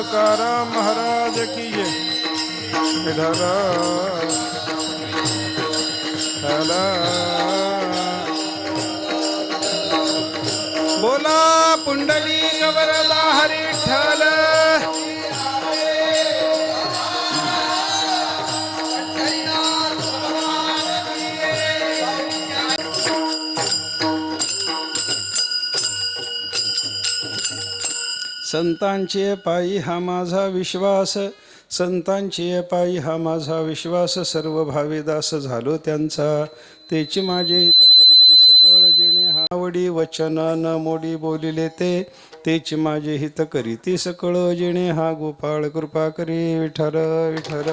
तुकाराम महाराज की जय. विठ्ठल बोला पुंडलिक वरदा हरी विठ्ठल. संतांचे पायी हा माझा विश्वास, संतांचे पायी हा माझा विश्वास, सर्व भावी दास झालो त्यांचा. तेची माझे हित करीती सकळ जेणे हा आवडी वचन न मोडी बोलिले ते. तेची माझे हित करीती सकळ जेणे हा गोपाळ कृपा करी. विठ्ठल विठ्ठल.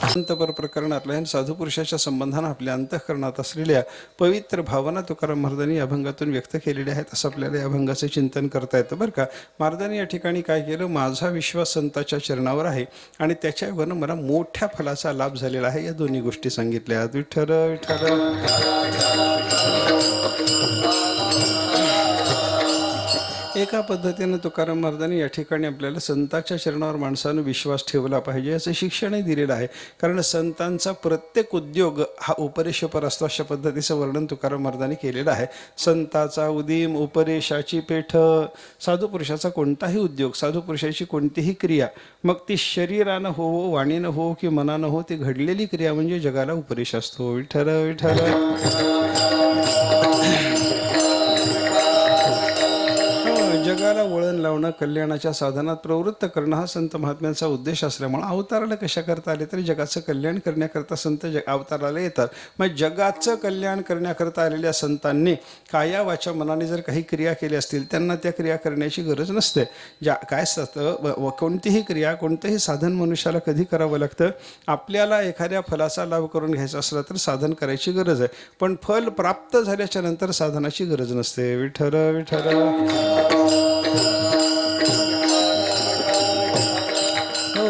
अंतपर प्रकरणातल्या साधू पुरुषाच्या संबंधानं आपल्या अंतःकरणात असलेल्या पवित्र भावना तुकाराम महाराजांनी या अभंगातून व्यक्त केलेल्या आहेत. असं आपल्याला या अभंगाचं चिंतन करता येतं बरं का. महाराजांनी या ठिकाणी काय केलं, माझा विश्वास संतांच्या चरणावर आहे आणि त्याच्यावरनं मला मोठ्या फलाचा लाभ झालेला आहे, या दोन्ही गोष्टी सांगितल्या. विठ्ठल विठ्ठल. एका पद्धतीनं तुकाराम महाराजांनी या ठिकाणी आपल्याला संतांच्या चरणावर माणसानं विश्वास ठेवला पाहिजे असं शिक्षणही दिलेलं आहे. कारण संतांचा प्रत्येक उद्योग हा उपरेशपर असतो, अशा पद्धतीचं वर्णन तुकाराम महाराजांनी केलेलं आहे. संताचा उदीम उपरेशाची पेठ. साधू पुरुषाचा कोणताही उद्योग, साधू पुरुषाची कोणतीही क्रिया, मग ती शरीरानं हो, वाणीनं हो की मनानं हो, ती घडलेली क्रिया म्हणजे जगाला उपरेश असतो. विठ्ठल विठ्ठल. जगाला वळण लावणं, कल्याणाच्या साधनात प्रवृत्त करणं हा संत महात्म्यांचा उद्देश असल्यामुळे अवताराला कशा करता आले तरी जगाचं कल्याण करण्याकरता संत अवताराला येतात. मग जगाचं कल्याण करण्याकरता आलेल्या संतांनी काया वाचा मनाने जर काही क्रिया केल्या असतील, त्यांना त्या क्रिया करण्याची गरज नसते. काय असतं, कोणतीही क्रिया, कोणतंही साधन मनुष्याला कधी करावं लागतं, आपल्याला एखाद्या फलाचा लाभ करून घ्यायचा असला तर साधन करायची गरज आहे, पण फल प्राप्त झाल्याच्या नंतर साधनाची गरज नसते. विठ्ठल विठ्ठल.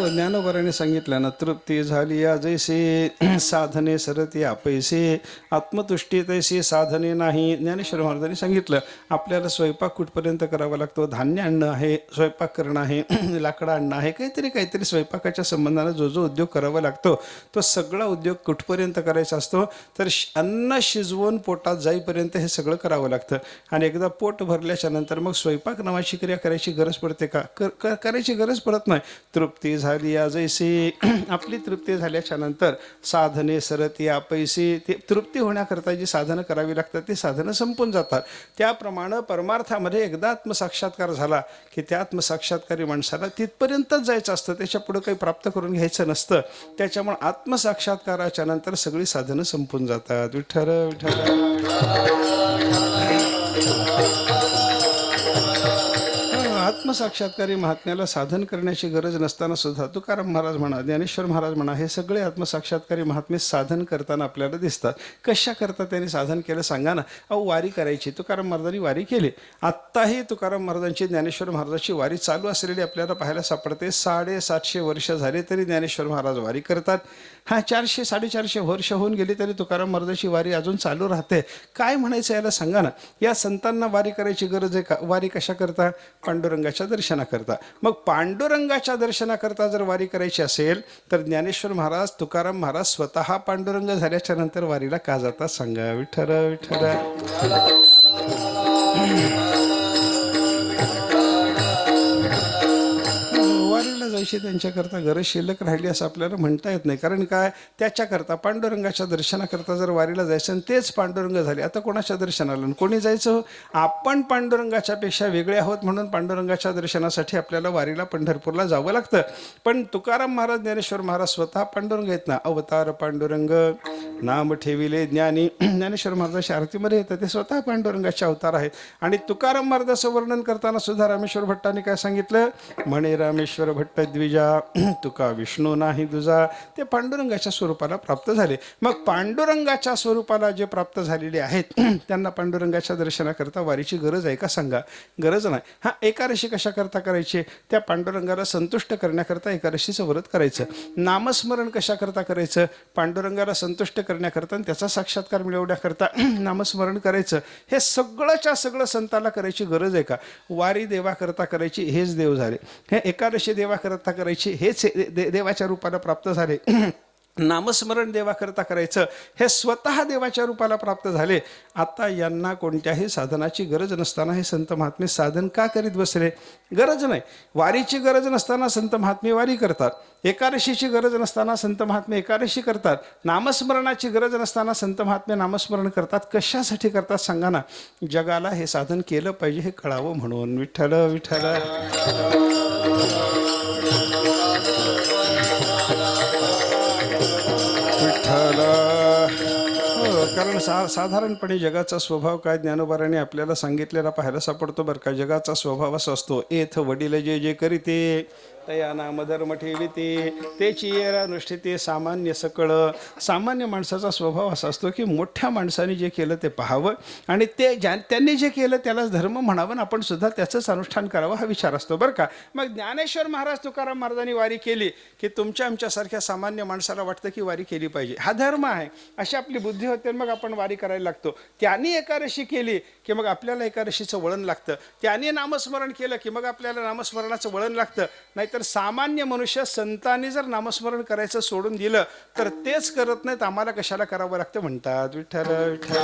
ज्ञानोबराने सांगितलं ना, तृप्ती झाली या जैसे साधने सरती पैसे, आत्मतुष्टी तैसे साधने नाही. ज्ञानेश्वर महाराजांनी सांगितलं आपल्याला स्वयंपाक कुठपर्यंत करावा लागतो, धान्य आणणं आहे, स्वयंपाक करणं आहे, लाकडं आणणं आहे, काहीतरी स्वयंपाकाच्या संबंधाने जो जो उद्योग करावा लागतो तो सगळा उद्योग कुठपर्यंत करायचा असतो, तर अन्न शिजवून पोटात जाईपर्यंत हे सगळं करावं लागतं. आणि एकदा पोट भरल्याच्या नंतर मग स्वयंपाक नावाची क्रिया करायची गरज पडते का? करायची गरज पडत नाही. तृप्ती झाली या जैसे, आपली तृप्ती झाल्याच्या नंतर साधने सरती पैसे, ते तृप्ती होण्याकरता जी साधनं करावी लागतात ती साधनं संपून जातात. त्याप्रमाणे परमार्थामध्ये एकदा आत्मसाक्षात्कार झाला की त्या आत्मसाक्षात्कारी माणसाला तिथपर्यंतच जायचं असतं, त्याच्या पुढं काही प्राप्त करून घ्यायचं नसतं. त्याच्यामुळे आत्मसाक्षात्काराच्या नंतर सगळी साधनं संपून जातात. विठ्ठल विठ्ठल. आत्मसाक्षात्कारी महात्म्याला साधन करण्याची गरज नसताना सुद्धा तुकाराम महाराज म्हणा, ज्ञानेश्वर महाराज म्हणा, हे सगळे आत्मसाक्षात्कारी महात्मे साधन करताना आपल्याला दिसतात. कशा करता त्यांनी साधन केलं सांगा ना. वारी करायची, तुकाराम महाराजांनी वारी केली. आत्ताही तुकाराम महाराजांची, ज्ञानेश्वर महाराजांची वारी चालू असलेली आपल्याला पाहायला सापडते. 750 वर्ष झाले तरी ज्ञानेश्वर महाराज वारी करतात. 400-450 वर्ष होऊन गेली तरी तुकाराम महाराजांची वारी अजून चालू राहते. काय म्हणायचं याला सांगा ना. या संतांना वारी करायची गरज आहे का? वारी कशा करता? पांडुरंगाच्या दर्शनाकरता. मग पांडुरंगाच्या दर्शनाकरता जर वारी करायची असेल तर ज्ञानेश्वर महाराज, तुकाराम महाराज स्वतः पांडुरंग झाल्याच्या नंतर वारीला का जातात सांगा. विठ्ठल विठ्ठल. वारीला जायची त्यांच्याकरता गरज शिल्लक राहिली असं आपल्याला म्हणता येत नाही. कारण काय, त्याच्याकरता पांडुरंगाच्या दर्शनाकरता जर वारीला जायचं आणि तेच पांडुरंग झाले, आता कोणाच्या दर्शनाला कोणी जायचं? आपण पांडुरंगाच्या पेक्षा वेगळे आहोत म्हणून पांडुरंगाच्या दर्शनासाठी आपल्याला वारीला पंढरपूरला जावं लागतं. पण तुकाराम महाराज, ज्ञानेश्वर महाराज स्वतः पांडुरंग आहेत ना. अवतार पांडुरंग नाम ठेविले ज्ञानी, ज्ञानेश्वर महाराजांच्या आरतीमध्ये येतं, ते स्वतः पांडुरंगाचे अवतार आहेत. आणि तुकाराम महाराजांचं वर्णन करताना सुद्धा रामेश्वर भट्टाने काय सांगितलं, म्हणे रामेश्वर भट्ट द्विजा तुका विष्णू नाही दुजा, ते पांडुरंगाच्या स्वरूपाला प्राप्त झाले. मग पांडुरंगाच्या स्वरूपाला जे प्राप्त झालेले आहेत त्यांना पांडुरंगाच्या दर्शनाकरता वारीची गरज आहे का सांगा? गरज नाही. हा, एकादशी कशाकरता करायची? त्या पांडुरंगाला संतुष्ट करण्याकरता एकादशीचं व्रत करायचं. नामस्मरण कशाकरता करायचं? पांडुरंगाला संतुष्ट करण्याकरता आणि त्याचा साक्षात्कार मिळवण्याकरता नामस्मरण करायचं. हे सगळंच्या सगळं संताला करायची गरज आहे का? वारी देवाकरता करायची, हेच देव झाले. हे एकादशी देवाकरता करायची, हेच देवाच्या रूपाला प्राप्त झाले. नामस्मरण देवाकरता करायचं, हे स्वतः देवाच्या रूपाला प्राप्त झाले. आता यांना कोणत्याही साधनाची गरज नसताना हे संत महात्मे साधन का करीत बसले? गरज नाही. वारीची गरज नसताना संत महात्मे वारी करतात. एकादशीची गरज नसताना संत महात्मे एकादशी करतात. नामस्मरणाची गरज नसताना संत महात्मे नामस्मरण करतात. कशासाठी करतात सांगा ना? जगाला हे साधन केलं पाहिजे हे कळावं म्हणून. विठ्ठल विठ्ठल. कारण साधारणपणे जगाचा स्वभाव काय ज्ञानोबाराने आपल्याला सांगितलेला पाहायला सापडतो बरं का. जगाचा स्वभाव असा असतो, एथ वडील जे जे करीते तया नाम धर्म ठेविते तेची अनुष्ठिते सामान्य सकळ. सामान्य माणसाचा स्वभाव असा असतो की मोठ्या माणसाने जे केलं ते पाहावं आणि त्यांनी जे केलं त्यालाच धर्म म्हणावं, आपण सुद्धा त्याचंच अनुष्ठान करावं हा विचार असतो बरं का. मग ज्ञानेश्वर महाराज तुकाराम महाराजांनी वारी केली की तुमच्या आमच्यासारख्या सामान्य माणसाला वाटतं की वारी केली पाहिजे, हा धर्म आहे, अशी आपली बुद्धी होते. मग आपण वारी करायला लागतो. त्यांनी एकादशी केली की मग आपल्याला एकादशीचं वळण लागतं. त्यांनी नामस्मरण केलं की मग आपल्याला नामस्मरणाचं वळण लागतं. नाही तर सामान्य मनुष्य संतांनी जर नामस्मरण करायचं सोडून दिलं तर तेच करत नाहीत, आम्हाला कशाला करावं लागतं म्हणतात. विठ्ठल विठ्ठल.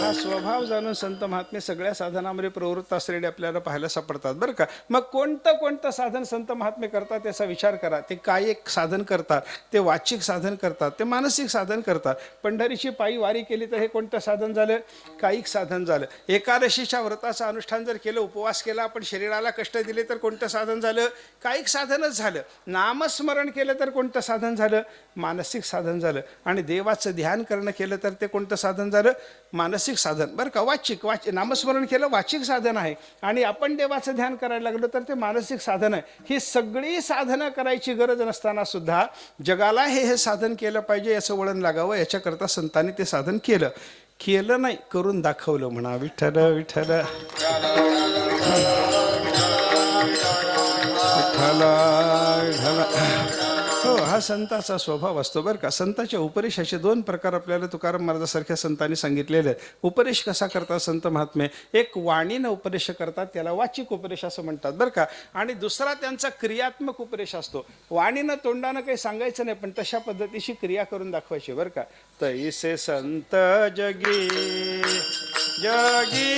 हा स्वभाव जाणून संत महात्मे सगळ्या साधनामध्ये प्रवृत्त असलेले आपल्याला पाहायला सापडतात बरं का. मग कोणतं साधन संत महात्मे करतात त्याचा विचार करा. ते कायिक साधन करतात, ते वाचिक साधन करतात, ते मानसिक साधन करतात. पंढरीची पायी वारी केली तर हे कोणतं साधन झालं? कायिक साधन झालं. एकादशीच्या व्रताचं अनुष्ठान जर केलं, उपवास केला, आपण शरीराला कष्ट दिले तर कोणतं साधन झालं? कायिक साधनच झालं. नामस्मरण केलं तर कोणतं साधन झालं? मानसिक साधन झालं. आणि देवाचं ध्यान करणं केलं तर ते कोणतं साधन झालं? मानसिक साधन बरं का. वाचिक नामस्मरण केलं वाचिक साधन आहे आणि आपण देवाचं ध्यान करायला लागलो तर ते मानसिक साधन आहे. ही सगळी साधनं करायची गरज नसताना सुद्धा जगाला हे साधन केलं पाहिजे, याचं वळण लागावं, याच्याकरता संतांनी ते साधन केलं. केलं नाही, करून दाखवलं म्हणा. विठ्ठल विठ्ठल. विठ्ठल विठ्ठल. हो, हा संताचा स्वभाव असतो बरं का. संताच्या उपदेशाचे दोन प्रकार आपल्याला तुकाराम महाराजासारख्या संतांनी सांगितलेले आहेत. उपदेश कसा करतात संत महात्मे? एक वाणीनं उपदेश करतात, त्याला वाचिक उपदेश असं म्हणतात बरं का. आणि दुसरा त्यांचा क्रियात्मक उपदेश असतो. वाणीनं तोंडानं काही सांगायचं नाही, पण तशा पद्धतीची क्रिया करून दाखवायची बरं का. तैसे संत जगी जगी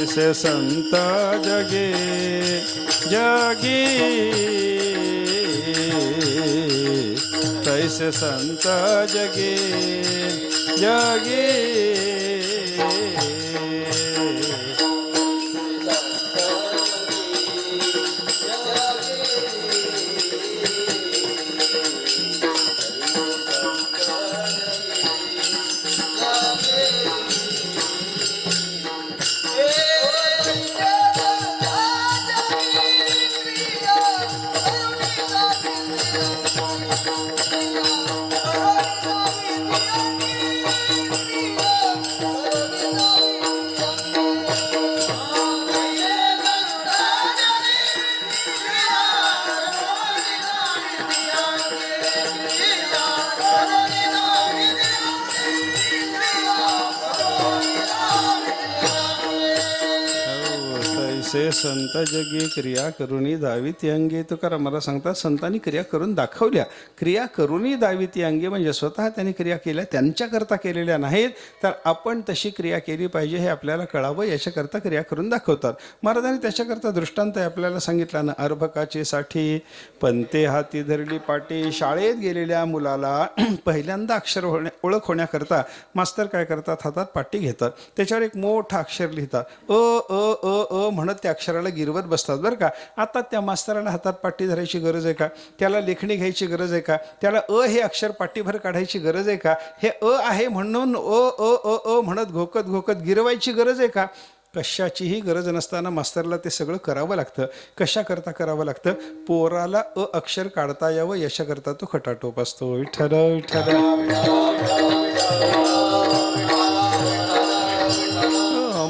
तैसे संत जगे जगी तैसे संत जगे जगी. तसे संत जगी क्रिया करुनी दाविती अंगी. तुकाराम मला सांगतात संतांनी क्रिया करून दाखवल्या. क्रिया करूनही दाविती अंगी म्हणजे स्वतः त्यांनी क्रिया केल्या, त्यांच्याकरता केलेल्या नाहीत, तर आपण तशी क्रिया केली पाहिजे हे आपल्याला कळावं, याच्याकरता क्रिया करून दाखवतात. महाराजांनी त्याच्याकरता दृष्टांत आपल्याला सांगितला ना. अर्भकाची साठी पंते हाती धरली पाटी. शाळेत गेलेल्या मुलाला पहिल्यांदा अक्षर ओळख होण्याकरता मास्तर काय करतात, हातात पाटी घेतात, त्याच्यावर एक मोठं अक्षर लिहितात, अ अ अ अ म्हणत त्या अक्षराला गिरवत बसतात बरं का. आता त्या मास्तराला हातात पाटी धरायची गरज आहे का? त्याला लेखणी घ्यायची गरज आहे का? त्याला अ हे अक्षर पाटीभर काढायची गरज आहे का? हे अ आहे म्हणून अ अ अ अ म्हणत घोकत घोकत गिरवायची गरज आहे का? कशाचीही गरज नसताना मास्तरला ते सगळं करावं लागतं. कशाकरता करावं लागतं? पोराला अ अक्षर काढता यावं याच्याकरता तो खटाटोप असतो. विठ्ठल विठ्ठल.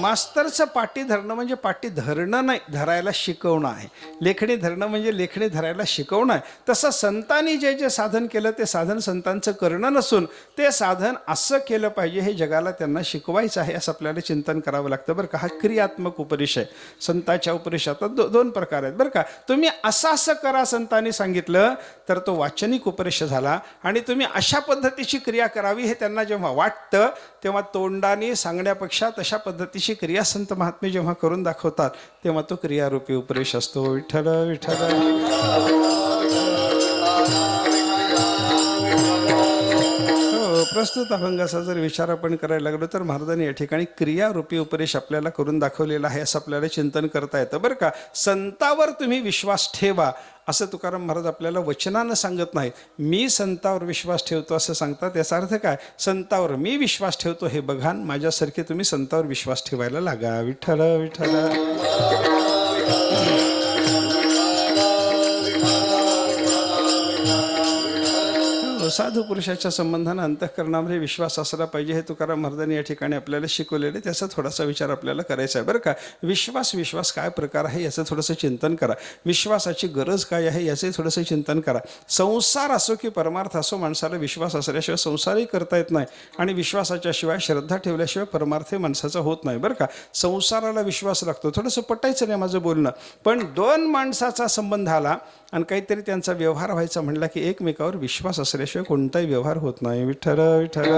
मास्तरचं पाटी धरणं म्हणजे पाटी धरणं नाही, धरायला शिकवणं आहे. लेखणी धरणं म्हणजे लेखणी धरायला शिकवणं आहे. तसं संतांनी जे जे साधन केलं ते साधन संतांचं करणं नसून ते साधन असं केलं पाहिजे हे जगाला त्यांना शिकवायचं आहे, असं आपल्याला चिंतन करावं लागतं बरं का. हा क्रियात्मक उपदेश आहे. संतांच्या उपदेशात दोन प्रकार आहेत बरं का. तुम्ही असं करा संतांनी सांगितलं तर तो वाचनिक उपदेश झाला, आणि तुम्ही अशा पद्धतीची क्रिया करावी हे त्यांना जेव्हा वाटतं तेव्हा तोंडाने सांगण्यापेक्षा तशा पद्धतीची क्रिया संत महात्मे जेव्हा करून दाखवतात तेव्हा तो क्रियारूपी उपदेश असतो. विठ्ठल विठ्ठल. प्रस्तुत अभंगाचा जर विचार आपण करायला लागलो तर महाराजांनी या ठिकाणी क्रियारूपी उपदेश आपल्याला करून दाखवलेला आहे, असं आपल्याला चिंतन करता येतं बरं का. संतावर तुम्ही विश्वास ठेवा असं तुकाराम महाराज आपल्याला वचनानं सांगत नाही. मी संतावर विश्वास ठेवतो असं सांगतात. याचा अर्थ काय? संतावर मी विश्वास ठेवतो हे बघा, माझ्यासारखे तुम्ही संतावर विश्वास ठेवायला लागा. विठ्ठल विठ्ठल. साधू पुरुषाच्या संबंधानं अंतःकरणामध्ये विश्वास असला पाहिजे हे तुकाराम महाराजांनी या ठिकाणी आपल्याला शिकवलेले. त्याचा थोडासा विचार आपल्याला करायचा आहे बरं का. विश्वास काय प्रकार आहे याचं थोडंसं चिंतन करा. विश्वासाची गरज काय आहे याचंही थोडंसं चिंतन करा. संसार असो की परमार्थ असो, माणसाला विश्वास असल्याशिवाय संसारही करता येत नाही, आणि विश्वासाच्या शिवाय श्रद्धा ठेवल्याशिवाय परमार्थही माणसाचा होत नाही बरं का. संसाराला विश्वास लागतो. थोडंसं पटायचं नाही माझं बोलणं, पण दोन माणसाचा संबंध आला आणि काहीतरी त्यांचा व्यवहार व्हायचा म्हणला की एकमेकावर विश्वास असल्याशिवाय कोणताही व्यवहार होत नाही. विठ्ठल विठ्ठल.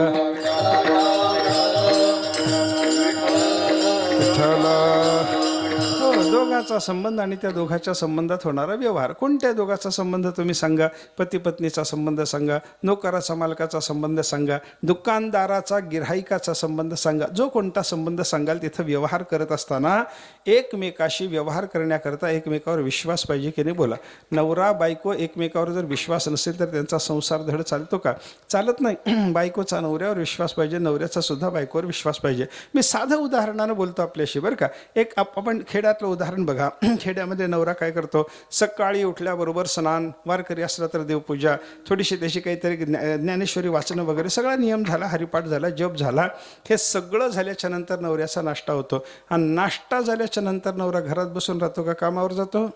दोघाचा संबंध आणि त्या दोघाच्या संबंधात होणारा व्यवहार. कोणत्या दोघाचा संबंध तुम्ही सांगा? पती पत्नीचा संबंध सांगा, नोकराचा मालकाचा संबंध सांगा, दुकानदाराचा गिऱ्हाईकाचा संबंध सांगा. जो कोणता संबंध सांगाल तिथं व्यवहार करत असताना एकमेकाशी व्यवहार करण्याकरता एकमेकावर विश्वास पाहिजे की नाही? बोला. नवरा बायको एकमेकावर जर विश्वास नसेल तर त्यांचा संसार धड चालतो का? चालत नाही. बायकोचा नवऱ्यावर विश्वास पाहिजे, नवऱ्याचा सुद्धा बायकोवर विश्वास पाहिजे. मी साधं उदाहरणानं बोलतो आपल्याशी बरं का. एक आपण खेड्यातलं उदाहरण बघा. खेड्यामध्ये नवरा काय करतो? सकाळी उठल्याबरोबर स्नान, वारकरी असला तर देवपूजा, थोडीशी त्याची काहीतरी ज्ञानेश्वरी वाचणं वगैरे सगळा नियम झाला, हरिपाठ झाला, जप झाला. हे सगळं झाल्याच्या नंतर नवऱ्याचा नाश्ता होतो, आणि नाश्ता झाल्याच्या नंतर नवरा घरात बसून राहतो का कामावर जातो?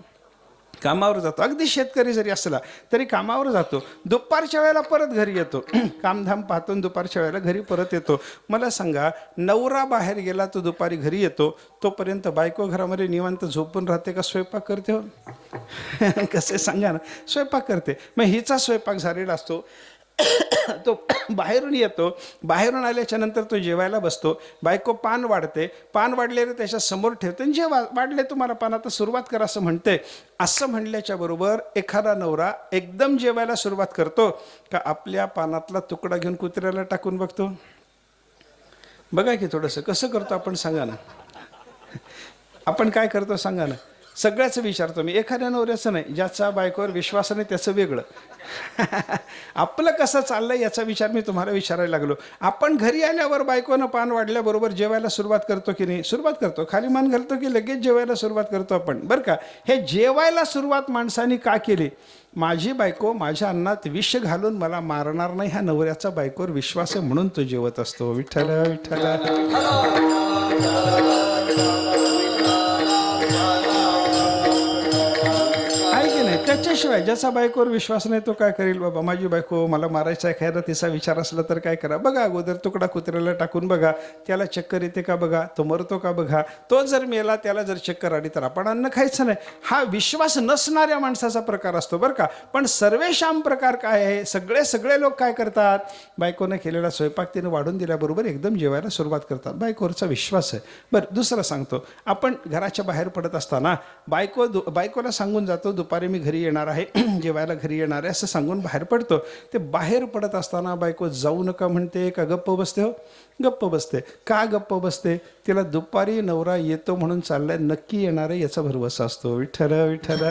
कामावर जातो. अगदी शेतकरी जरी असला तरी कामावर जातो. दुपारच्या वेळेला परत घरी येतो, कामधाम पाहतो, दुपारच्या वेळेला घरी परत येतो. मला सांगा, नवरा बाहेर गेला तो दुपारी घरी येतो, तोपर्यंत बायको घरामध्ये निवांत झोपून राहते का स्वयंपाक करते? हो कसे सांगा ना. स्वयंपाक करते. मग हिचा स्वयंपाक झालेला असतो, तो बाहेरून येतो, बाहेरून आल्याच्या नंतर तो जेवायला बसतो. बायको पान वाढते, पान वाढलेलं त्याच्या समोर ठेवते, आणि जे वाढले तुम्हाला पान आता सुरुवात करा असं म्हणते. असं म्हणल्याच्या बरोबर एखादा नवरा एकदम जेवायला सुरुवात करतो का आपल्या पानातला तुकडा घेऊन कुत्र्याला टाकून बघतो? बघा की थोडंसं कसं करतो आपण, सांगा ना. आपण काय करतो सांगा ना. सगळ्याच विचारतो मी, एखाद्या नवऱ्याचं नाही. ज्याचा बायकोवर विश्वास नाही त्याचं वेगळं. आपलं कसं चाललंय याचा विचार मी तुम्हाला विचारायला लागलो. आपण घरी आल्यावर बायकोनं पान वाढल्याबरोबर जेवायला सुरुवात करतो की नाही? सुरुवात करतो. खाली मान घालतो की लगेच जेवायला सुरुवात करतो आपण बरं का. हे जेवायला सुरुवात माणसाने का केली? माझी बायको माझ्या अन्नात विष घालून मला मारणार नाही, हा नवऱ्याचा बायकोवर विश्वास आहे म्हणून तो जेवत असतो. विठ्ठल विठ्ठल. त्याच्या त्याशिवाय ज्याचा बायकोवर विश्वास नाही तो काय करेल, बाबा माझी बायको मला मारायचा आहे खायला, तिचा विचार असला तर काय करा, बघा अगोदर तुकडा कुत्र्याला टाकून बघा, त्याला चक्कर येते का बघा, तो मरतो का बघा, तो जर मेला त्याला जर चक्कर आली तर आपण अन्न खायचं नाही. हा विश्वास नसणाऱ्या माणसाचा प्रकार असतो बरं का. पण सर्वेशाम प्रकार काय आहे, सगळे लोक काय करतात, बायकोने केलेला स्वयंपाक तिने वाढून दिल्याबरोबर एकदम जेवायला सुरुवात करतात, बायकोवरचा विश्वास आहे. बरं दुसरं सांगतो, आपण घराच्या बाहेर पडत असताना बायकोला सांगून जातो दुपारी मी घरी येणार आहे, जेवायला घरी येणार आहे असं सांगून बाहेर पडतो. ते बाहेर पडत असताना बायको जाऊ नका म्हणते का गप्प बसते? हो गप्प बसते. का गप्प बसते? तिला दुपारी नवरा येतो म्हणून चाललाय, नक्की येणार आहे याचा भरवसा असतो. विठ्ठल विठ्ठल.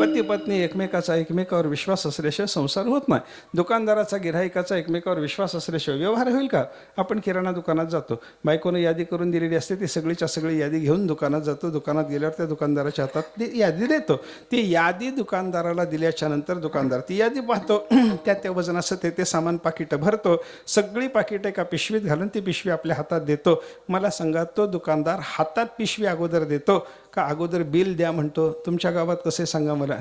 पती पत्नी एकमेकावर विश्वास असल्याशिवाय संसार होत नाही. दुकानदाराचा गिऱ्हाईकाचा एकमेकावर विश्वास असल्याशिवाय व्यवहार होईल का? आपण किराणा दुकानात जातो, बायकोनं यादी करून दिलेली असते, ती सगळीच्या सगळी यादी घेऊन दुकानात जातो. दुकानात गेल्यावर त्या दुकानदाराच्या हातात ती यादी देतो. ती यादी दुकानदाराला दिल्याच्या नंतर दुकानदार ती यादी पाहतो, त्या वजनाचं ते सामान पाकिटं भरतो, सगळी पाकिटं एका पिशवीत घालून ती पिशवी आपल्या हातात देतो. मला सांगा, तो दुकानदार हातात पिशवी अगोदर देतो का अगोदर बिल द्या म्हणतो? तुमच्या गावात कसे सांगा मला,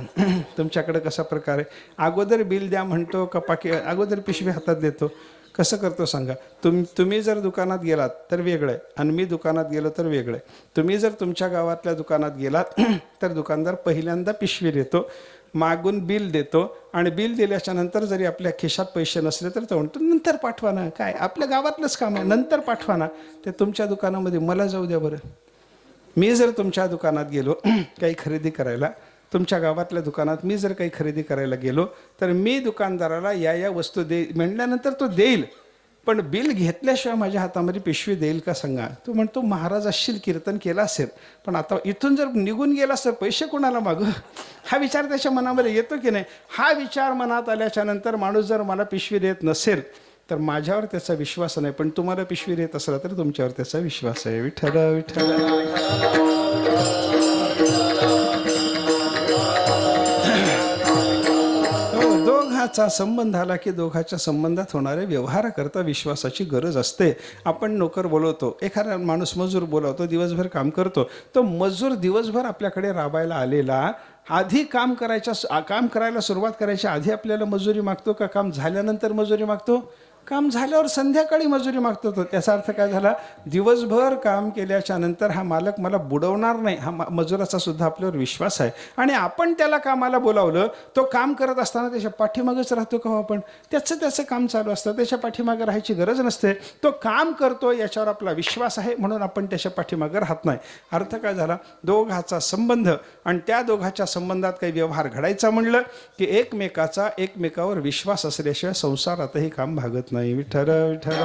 तुमच्याकडे कसा प्रकार आहे? अगोदर बिल द्या म्हणतो का अगोदर पिशवी हातात देतो? कसं करतो सांगा? तुम्ही जर दुकानात गेलात तर वेगळं आहे आणि मी दुकानात गेलो तर वेगळं आहे. तुम्ही जर तुमच्या गावातल्या दुकानात गेलात तर दुकानदार पहिल्यांदा पिशवी देतो, मागून बिल देतो आणि बिल दिल्याच्या नंतर जरी आपल्या खिशात पैसे नसले तर तो म्हणतो नंतर पाठवा ना, काय आपल्या गावातलंच काम आहे, नंतर पाठवा ना. ते तुमच्या दुकानामध्ये मला जाऊ द्या बरं. मी जर तुमच्या दुकानात गेलो काही खरेदी करायला, तुमच्या गावातल्या दुकानात मी जर काही खरेदी करायला गेलो तर मी दुकानदाराला या वस्तू म्हटल्यानंतर तो देईल, पण बिल घेतल्याशिवाय माझ्या हातामध्ये पिशवी देईल का सांगा? तो म्हणतो महाराज असशील, कीर्तन केलं असेल, पण आता इथून जर निघून गेला तर पैसे कोणाला मागू? हा विचार त्याच्या मनामध्ये येतो की नाही? हा विचार मनात आल्याच्या नंतर माणूस जर मला पिशवी देत नसेल तर माझ्यावर त्याचा विश्वास नाही, पण तुम्हाला पिशवी देत असला तर तुमच्यावर त्याचा विश्वास आहे. विठ्ठल विठ्ठल. दोघाचा संबंध आला की दोघाच्या संबंधात होणाऱ्या व्यवहाराकरता विश्वासाची गरज असते. आपण नोकर बोलवतो, एखादा माणूस मजूर बोलवतो, दिवसभर काम करतो. तो मजूर दिवसभर आपल्याकडे राबायला आलेला आधी काम करायला सुरुवात करायच्या आधी आपल्याला मजुरी मागतो का काम झाल्यानंतर मजुरी मागतो? काम झाल्यावर संध्याकाळी मजुरी मागतो. तो त्याचा अर्थ काय झाला? दिवसभर काम केल्याच्या नंतर हा मालक मला बुडवणार नाही, हा मजुराचा सुद्धा आपल्यावर विश्वास आहे. आणि आपण त्याला कामाला बोलावलं, तो काम करत असताना त्याच्या पाठीमागच राहतो का? आपण त्याचं काम चालू असतं, त्याच्या पाठीमागे राहायची गरज नसते. तो काम करतो याच्यावर आपला विश्वास आहे म्हणून आपण त्याच्या पाठीमागे राहत नाही. अर्थ काय झाला? दोघाचा संबंध, आणि त्या दोघाच्या संबंधात काही व्यवहार घडायचा म्हणलं की एकमेकावर विश्वास असल्याशिवाय संसारातही काम भागत नाही. विठ्ठल विठ्ठल.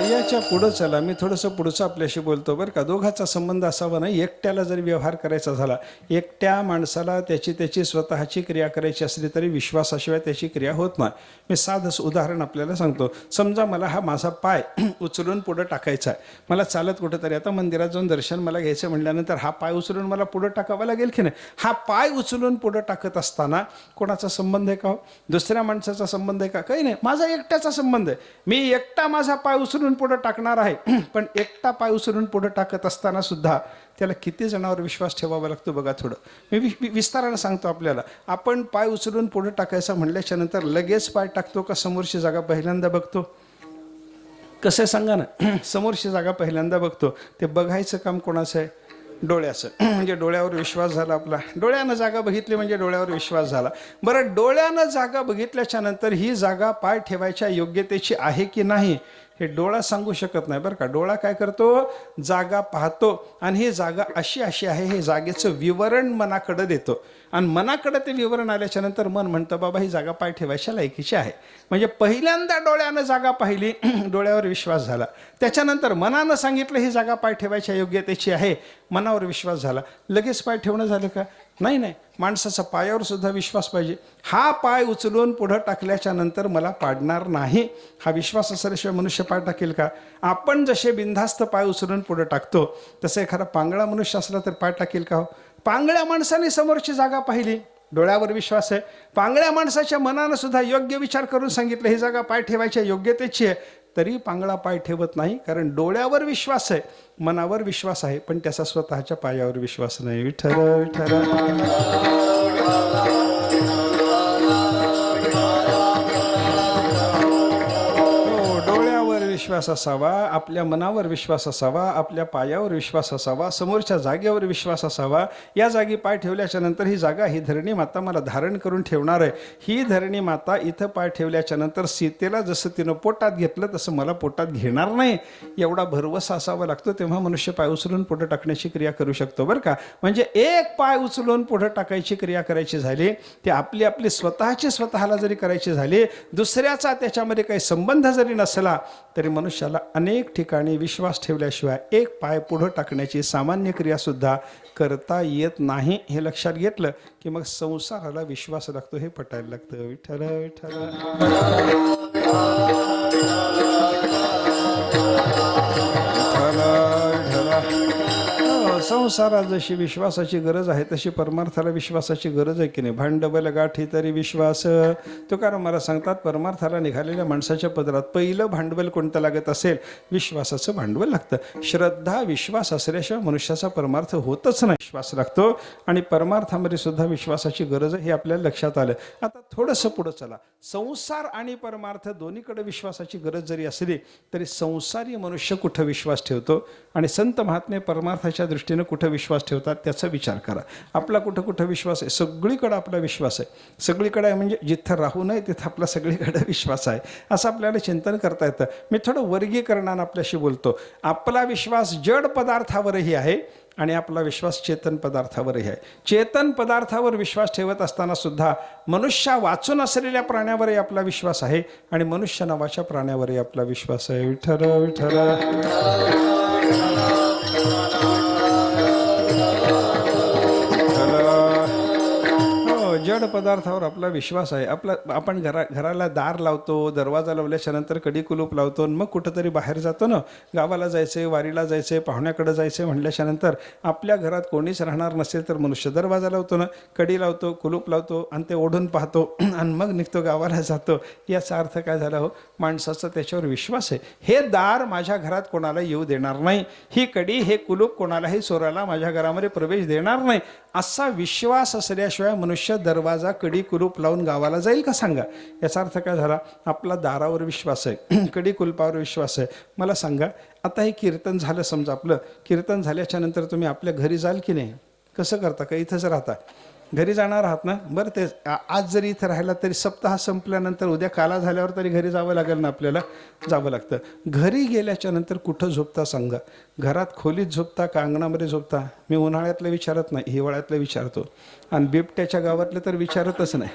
याच्या पुढं चला, मी थोडंसं पुढचं आपल्याशी बोलतो बरं का. दोघाचा संबंध असावा नाही. एकट्याला जरी व्यवहार करायचा झाला, एकट्या माणसाला त्याची स्वतःची क्रिया करायची असली तरी विश्वासाशिवाय त्याची क्रिया होत नाही. मी साधं उदाहरण आपल्याला सांगतो. समजा मला हा माझा पाय उचलून पुढं टाकायचा आहे, मला चालत कुठंतरी, आता मंदिरात जाऊन दर्शन मला घ्यायचं म्हटल्यानंतर हा पाय उचलून मला पुढं टाकावा लागेल की नाही? हा पाय उचलून पुढं टाकत असताना कोणाचा संबंध आहे का? दुसऱ्या माणसाचा संबंध आहे का? काही नाही, माझा एकट्याचा संबंध आहे. मी एकटा माझा पाय उचलून पुढं टाकणार आहे, पण एकटा पाय उचलून पुढे टाकत असताना सुद्धा त्याला किती जणांवर विश्वास ठेवावा लागतो बघा. थोडं मी विस्तारानं सांगतो आपल्याला. आपण पाय उचलून पुढे टाकायचं म्हणल्याच्या नंतर लगेच पाय टाकतो का समोरची जागा पहिल्यांदा बघतो? कसं सांगा ना? समोरची जागा पहिल्यांदा बघतो. ते बघायचं काम कोणाचं आहे? डोळ्याचं. म्हणजे डोळ्यावर विश्वास झाला आपला. डोळ्यानं जागा बघितली म्हणजे डोळ्यावर विश्वास झाला. बरं, डोळ्यानं जागा बघितल्याच्या नंतर ही जागा पाय ठेवायच्या योग्यतेची आहे की नाही हे डोळा सांगू शकत नाही बरं का. डोळा काय करतो? जागा पाहतो आणि ही जागा अशी आहे हे जागेचं विवरण मनाकडे देतो, आणि मनाकडे ते विवरण आल्याच्या नंतर मन म्हणतं बाबा ही जागा पाय ठेवायच्या लायकीची आहे. म्हणजे पहिल्यांदा डोळ्यानं जागा पाहिली, डोळ्यावर विश्वास झाला. त्याच्यानंतर मनानं सांगितलं ही जागा पाय ठेवायच्या योग्यतेची आहे, मनावर विश्वास झाला. लगेच पाय ठेवणं झालं का? नाही, माणसाचा पायावर सुद्धा विश्वास पाहिजे. हा पाय उचलून पुढं टाकल्याच्या नंतर मला पाडणार नाही हा विश्वास असल्याशिवाय मनुष्य पाय टाकेल का? आपण जसे बिनधास्त पाय उचलून पुढं टाकतो तसं एखादा पांगळा मनुष्य असला तर पाय टाकेल का? पांगळ्या माणसाने समोरची जागा पाहिली, डोळ्यावर विश्वास आहे. पांगळ्या माणसाच्या मनानं सुद्धा योग्य विचार करून सांगितलं ही जागा पाय ठेवायच्या योग्यतेची आहे, तरी पांगळा पाय ठेवत नाही, कारण डोळ्यावर विश्वास आहे, मनावर विश्वास आहे, पण त्याचा स्वतःच्या पायावर विश्वास नाही. विठ्ठल विठ्ठल. विश्वास असावा, आपल्या मनावर विश्वास असावा, आपल्या पायावर विश्वास असावा, समोरच्या जागेवर विश्वास असावा. या जागी पाय ठेवल्याच्या नंतर ही जागा, ही धरणी माता मला धारण करून ठेवणार आहे. ही धरणी माता इथं पाय ठेवल्याच्या नंतर सीतेला जसं तिनं पोटात घेतलं तसं मला पोटात घेणार नाही, एवढा भरवसा असावा लागतो. तेव्हा मनुष्य पाय उचलून पुढे टाकण्याची क्रिया करू शकतो बरं का. म्हणजे एक पाय उचलून पुढे टाकायची क्रिया करायची झाली, ती आपली आपली स्वतःची स्वतःला जरी करायची झाली, दुसऱ्याचा त्याच्यामध्ये काही संबंध जरी नसला तरी मनुष्याला अनेक ठिकाणी विश्वास ठेवल्याशिवाय एक पाय पुढं टाकण्याची सामान्य क्रिया सुद्धा करता येत नाही. हे लक्षात घेतलं की मग संसाराला विश्वास लागतो, हे पटायला लागतं. विठ्ठल विठ्ठल. संसारात जशी विश्वासाची गरज आहे तशी परमार्थाला विश्वासाची गरज आहे की नाही. भांडवल गाठी तरी विश्वास. तुकाराम मला सांगतात, परमार्थाला निघालेल्या माणसाच्या पदरात पहिलं भांडवल कोणतं लागत असेल? विश्वासाचं भांडवल लागतं. श्रद्धा विश्वास असल्याशिवाय मनुष्याचा परमार्थ होतच नाही. विश्वास लागतो आणि परमार्थामध्ये सुद्धा विश्वासाची गरज आहे, हे आपल्याला लक्षात आलं. आता थोडंसं पुढं चला. संसार आणि परमार्थ दोन्हीकडे विश्वासाची गरज जरी असली तरी संसारी मनुष्य कुठं विश्वास ठेवतो आणि संत महात्मे परमार्थाच्या दृष्टीने कुठं विश्वास ठेवतात त्याचा विचार करा. आपला कुठं कुठं विश्वास आहे? सगळीकडे आपला विश्वास आहे. सगळीकडे आहे म्हणजे जिथं राहू नये तिथं आपला सगळीकडे विश्वास आहे, असं आपल्याला चिंतन करता येतं. मी थोडं वर्गीकरणानं आपल्याशी बोलतो. आपला विश्वास जड पदार्थावरही आहे आणि आपला विश्वास चेतन पदार्थावरही आहे. चेतन पदार्थावर विश्वास ठेवत असताना सुद्धा मनुष्य वाचून असलेल्या प्राण्यावरही आपला विश्वास आहे आणि मनुष्य नावाच्या प्राण्यावरही आपला विश्वास आहे. विठ्ठल विठ्ठल. जड पदार्थावर आपला विश्वास आहे. आपण घराला दार लावतो, दरवाजा लावल्याच्या नंतर कडी कुलूप लावतो, मग कुठंतरी बाहेर जातो ना. गावाला जायचे, वारीला जायचे, पाहुण्याकडे जायचे म्हटल्याच्या नंतर आपल्या घरात कोणीच राहणार नसेल तर मनुष्य दरवाजा लावतो ना, कडी लावतो, कुलूप लावतो आणि ते ओढून पाहतो आणि मग निघतो, गावाला जातो. याचा अर्थ काय झाला हो? माणसाचा त्याच्यावर विश्वास आहे. हे दार माझ्या घरात कोणाला येऊ देणार नाही, ही कडी, हे कुलूप कोणालाही चोराला माझ्या घरामध्ये प्रवेश देणार नाही, असा विश्वास असल्याशिवाय मनुष्य दरवाजा, कडी, कुलूप लावून गावाला जाईल का? सांगा. याचा अर्थ काय झाला? आपला दारावर विश्वास आहे, कडी कुलपावर विश्वास आहे. मला सांगा, आता हे कीर्तन झालं, समजा आपलं कीर्तन झाल्याच्या नंतर तुम्ही आपल्या घरी जाल की नाही? कसं करता? का इथंच राहता? घरी जाणार आहात ना? बरं, ते आज जरी इथं राहिला तरी सप्ताह संपल्यानंतर उद्या काला झाल्यावर तरी घरी जावं लागेल ना, आपल्याला जावं लागतं. घरी गेल्याच्या नंतर कुठं झोपता सांगा? घरात खोलीत झोपता का अंगणामध्ये झोपता? मी उन्हाळ्यातलं विचारत नाही, हिवाळ्यातलं विचारतो. आणि बिबट्याच्या गावातलं तर विचारतच नाही.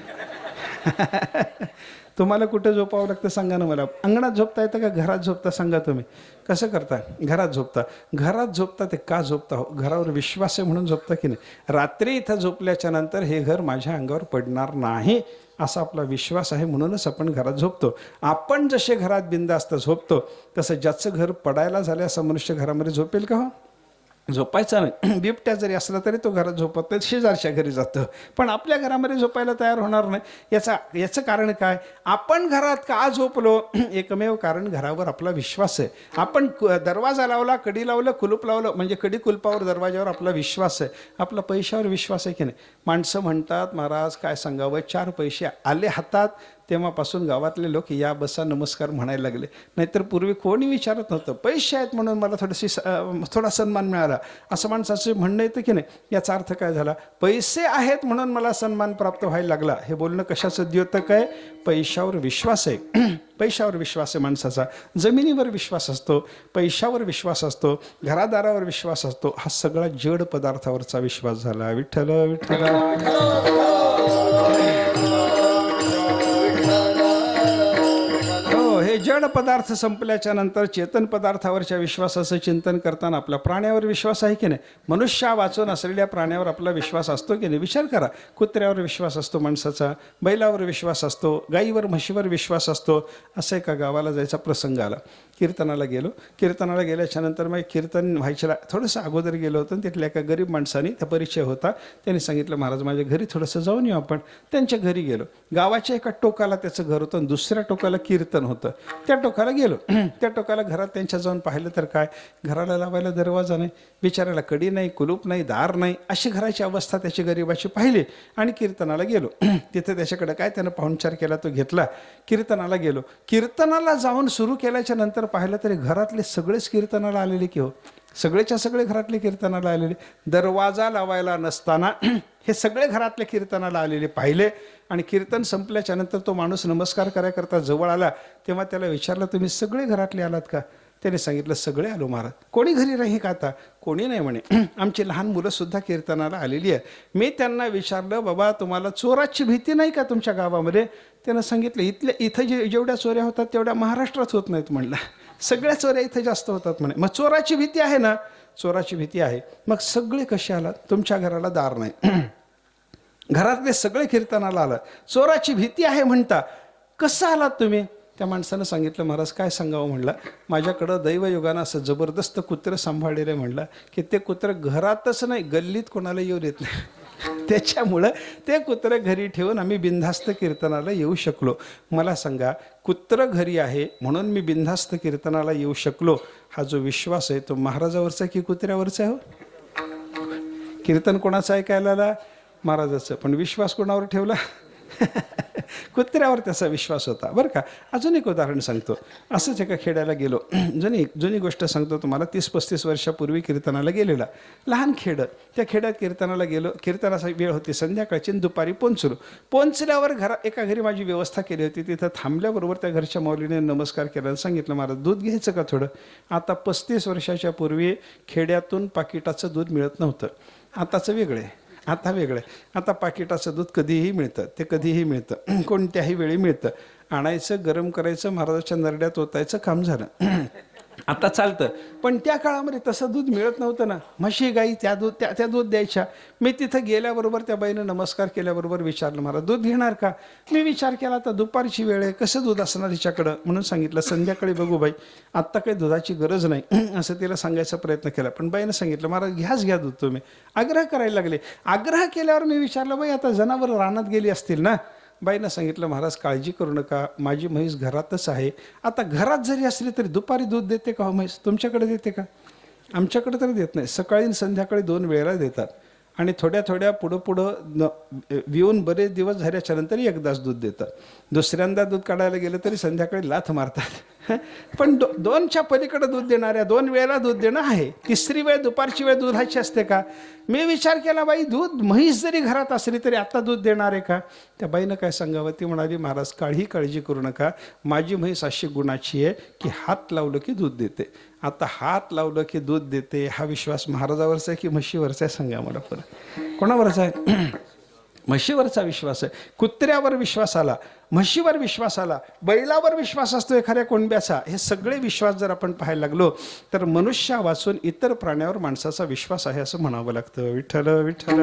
तुम्हाला कुठं झोपावं लागतं सांगा ना मला. अंगणात झोपता येतं का घरात झोपता? सांगा तुम्ही. कसं करता? घरात झोपता. घरात झोपता ते का झोपता हो? घरावर विश्वास आहे म्हणून झोपता की नाही? रात्री इथं झोपल्याच्या नंतर हे घर माझ्या अंगावर पडणार नाही असा आपला विश्वास आहे, म्हणूनच आपण घरात झोपतो. आपण जसे घरात बिनधास्त झोपतो तसं ज्याचं घर पडायला झालं असं मनुष्य घरामध्ये झोपेल का हो? झोपायचा नाही. बिबट्या जरी असला तरी तो घरात झोपत नाही, शेजारच्या घरी जातं, पण आपल्या घरामध्ये झोपायला तयार होणार नाही. याचं कारण काय? आपण घरात का झोपलो? एकमेव कारण घरावर आपला विश्वास आहे. आपण दरवाजा लावला, कडी लावलं, कुलूप लावलं, म्हणजे कडी कुलपावर, दरवाजावर आपला विश्वास आहे. आपला पैशावर विश्वास आहे की नाही? माणसं म्हणतात, महाराज काय सांगावं, 4 पैसे आले हातात तेव्हापासून गावातले लोक या बसा नमस्कार म्हणायला लागले. नाहीतर पूर्वी कोणी विचारत नव्हतं. पैसे आहेत म्हणून मला थोडा सन्मान मिळाला असं माणसाचं म्हणणं येतं की नाही? याचा अर्थ काय झाला? पैसे आहेत म्हणून मला सन्मान प्राप्त व्हायला लागला. हे बोलणं कशाचं द्योतक आहे? पैशावर विश्वास आहे. पैशावर विश्वास आहे माणसाचा. जमिनीवर विश्वास असतो, पैशावर विश्वास असतो, घरादारावर विश्वास असतो. हा सगळा जड पदार्थावरचा विश्वास झाला. विठ्ठल विठ्ठल. जड जड पदार्थ संपल्याच्या नंतर चेतन पदार्थावरच्या विश्वासाचं चिंतन करताना आपला प्राण्यावर विश्वास आहे की नाही? मनुष्या वाचून असलेल्या प्राण्यावर आपला विश्वास असतो की नाही? विचार करा. कुत्र्यावर विश्वास असतो माणसाचा, बैलावर विश्वास असतो, गाईवर म्हशीवर विश्वास असतो. असं एका गावाला जायचा प्रसंग आला. कीर्तनाला गेलो. कीर्तनाला गेल्याच्या नंतर मग कीर्तन व्हायच्या थोडंसं अगोदर गेलो होतं. तिथल्या एका गरीब माणसाने त्या परिचय होता. त्यांनी सांगितलं, महाराज माझ्या घरी थोडंसं जाऊन येऊ आपण. त्यांच्या घरी गेलो. गावाच्या एका टोकाला त्याचं घर होतं, दुसऱ्या टोकाला कीर्तन होतं. त्या टोकाला गेलो. त्या टोकाला घरात त्यांच्या जाऊन पाहिलं तर काय, घराला लावायला दरवाजा नाही, बिचारायला कडी नाही, कुलूप नाही, दार नाही, अशी घराची अवस्था त्याची गरिबाची पाहिली. आणि कीर्तनाला गेलो. तिथे त्याच्याकडे काय त्यानं पाहुणचार केला, तो घेतला. कीर्तनाला गेलो. कीर्तनाला जाऊन सुरू केल्याच्या नंतर पाहिलं तरी घरातले सगळेच कीर्तनाला आलेले की हो, सगळेच्या सगळे घरातले कीर्तनाला आलेले. दरवाजा लावायला नसताना हे सगळे घरातले कीर्तनाला आलेले पाहिले. आणि कीर्तन संपल्याच्या नंतर तो माणूस नमस्कार करायकरता जवळ आला. तेव्हा त्याला विचारलं, तुम्ही सगळे घरातले आलात का? त्याने सांगितलं, सगळे आलो महाराज. कोणी घरी राही का आता? कोणी नाही म्हणे. आमची लहान मुलंसुद्धा कीर्तनाला आलेली आहे. मी त्यांना विचारलं, बाबा तुम्हाला चोराची भीती नाही का तुमच्या गावामध्ये? त्यानं सांगितलं, इथं जेवढ्या चोऱ्या होतात तेवढ्या महाराष्ट्रात होत नाहीत म्हणलं. सगळ्या चोऱ्या इथं जास्त होतात म्हणे. मग चोराची भीती आहे ना? चोराची भीती आहे. मग सगळे कसे आलात? तुमच्या घराला दार नाही, घरातले सगळे कीर्तनाला आलात, चोराची भीती आहे म्हणता, कसं आलात तुम्ही? त्या माणसानं सांगितलं, महाराज काय सांगावं म्हणलं, माझ्याकडं दैवयोगानं असं जबरदस्त कुत्रं सांभाळलेलं म्हणलं की ते कुत्रं घरातच नाही गल्लीत कोणाला येऊ देत नाही. त्याच्यामुळं ते कुत्रं घरी ठेवून आम्ही बिनधास्त कीर्तनाला येऊ शकलो. मला सांगा, कुत्रं घरी आहे म्हणून मी बिनधास्त कीर्तनाला येऊ शकलो, हा जो विश्वास आहे तो महाराजावरचा की कुत्र्यावरचा आहे? हो, कीर्तन कोणाचं ऐकायला आला? महाराजाचं. पण विश्वास कोणावर ठेवला? कुत्र्यावर त्याचा विश्वास होता. बरं का. अजून एक उदाहरण सांगतो. असंच एका खेड्याला गेलो. जुनी गोष्ट सांगतो तुम्हाला. 30-35 वर्षापूर्वी कीर्तनाला गेलेला. लहान खेडं. त्या खेड्यात कीर्तनाला गेलो. कीर्तनाची वेळ होती संध्याकाळची. दुपारी पोहोचलो. पोहोचल्यावर एका घरी माझी व्यवस्था केली होती. तिथं थांबल्याबरोबर त्या घरच्या माऊलीने नमस्कार केला, सांगितलं, महाराज दूध घ्यायचं का थोडं? आता 35 वर्षाच्या पूर्वी खेड्यातून पाकिटाचं दूध मिळत नव्हतं. आताचं वेगळं आहे. आता वेगळं आहे. आता पाकिटाचं दूध कधीही मिळतं, ते कधीही मिळतं, कोणत्याही वेळी मिळतं. आणायचं, गरम करायचं, महाराजाच्या नरड्यात ओतायचं, काम झालं. आता चालतं. पण त्या काळामध्ये तसं दूध मिळत नव्हतं ना. म्हशी गाई त्या दूध द्यायच्या. मी तिथं गेल्याबरोबर त्या बाईनं नमस्कार केल्याबरोबर विचारलं, महाराज दूध घेणार का? मी विचार केला, आता दुपारची वेळ आहे, कसं दूध असणार हिच्याकडं? म्हणून सांगितलं, संध्याकाळी बघू बाई, आत्ता काही दुधाची गरज नाही, असं तिला सांगायचा प्रयत्न केला. पण बाईनं सांगितलं, महाराज घ्या दूध तुम्ही. आग्रह करायला लागले. आग्रह केल्यावर मी विचारलं, बाई आता जनावरं रानात गेली असतील ना? बाईनं सांगितलं, महाराज काळजी करू नका, माझी म्हैस घरातच आहे. आता घरात जरी असली तरी दुपारी दूध देते का हो म्हैस? तुमच्याकडे देते का? आमच्याकडे तर देत नाही. सकाळी आणि संध्याकाळी 2 वेळा देतात. आणि थोड्या पुढं विऊन बरेच दिवस झाल्याच्या नंतर एकदाच दूध देतात. दुसऱ्यांदा दूध काढायला गेलं तरी संध्याकाळी लाथ मारतात. पण 2च्या पलीकडे दूध देणाऱ्या 2 वेळेला दूध देणं आहे. 3री वेळ दुपारची वेळ दुधाची असते का? मी विचार केला, बाई दूध म्हैस जरी घरात असली तरी आता दूध देणार आहे का? त्या बाईनं काय सांगावं? ती म्हणाली, महाराज काळजी करू नका, माझी म्हैस अशी गुणाची आहे की हात लावलं की दूध देते. आता हात लावलं की दूध देते हा विश्वास महाराजावरचा आहे की म्हशीवरचा आहे? सांगा मला परत. कोणावरचा आहे? म्हशीवरचा विश्वास आहे. कुत्र्यावर विश्वास आला, म्हशीवर विश्वास आला, बैलावर विश्वास असतो एखाद्या कोणब्याचा. हे सगळे विश्वास जर आपण पाहायला लागलो तर मनुष्या वाचून इतर प्राण्यावर माणसाचा विश्वास आहे असं म्हणावं लागतं. विठ्ठल विठ्ठल.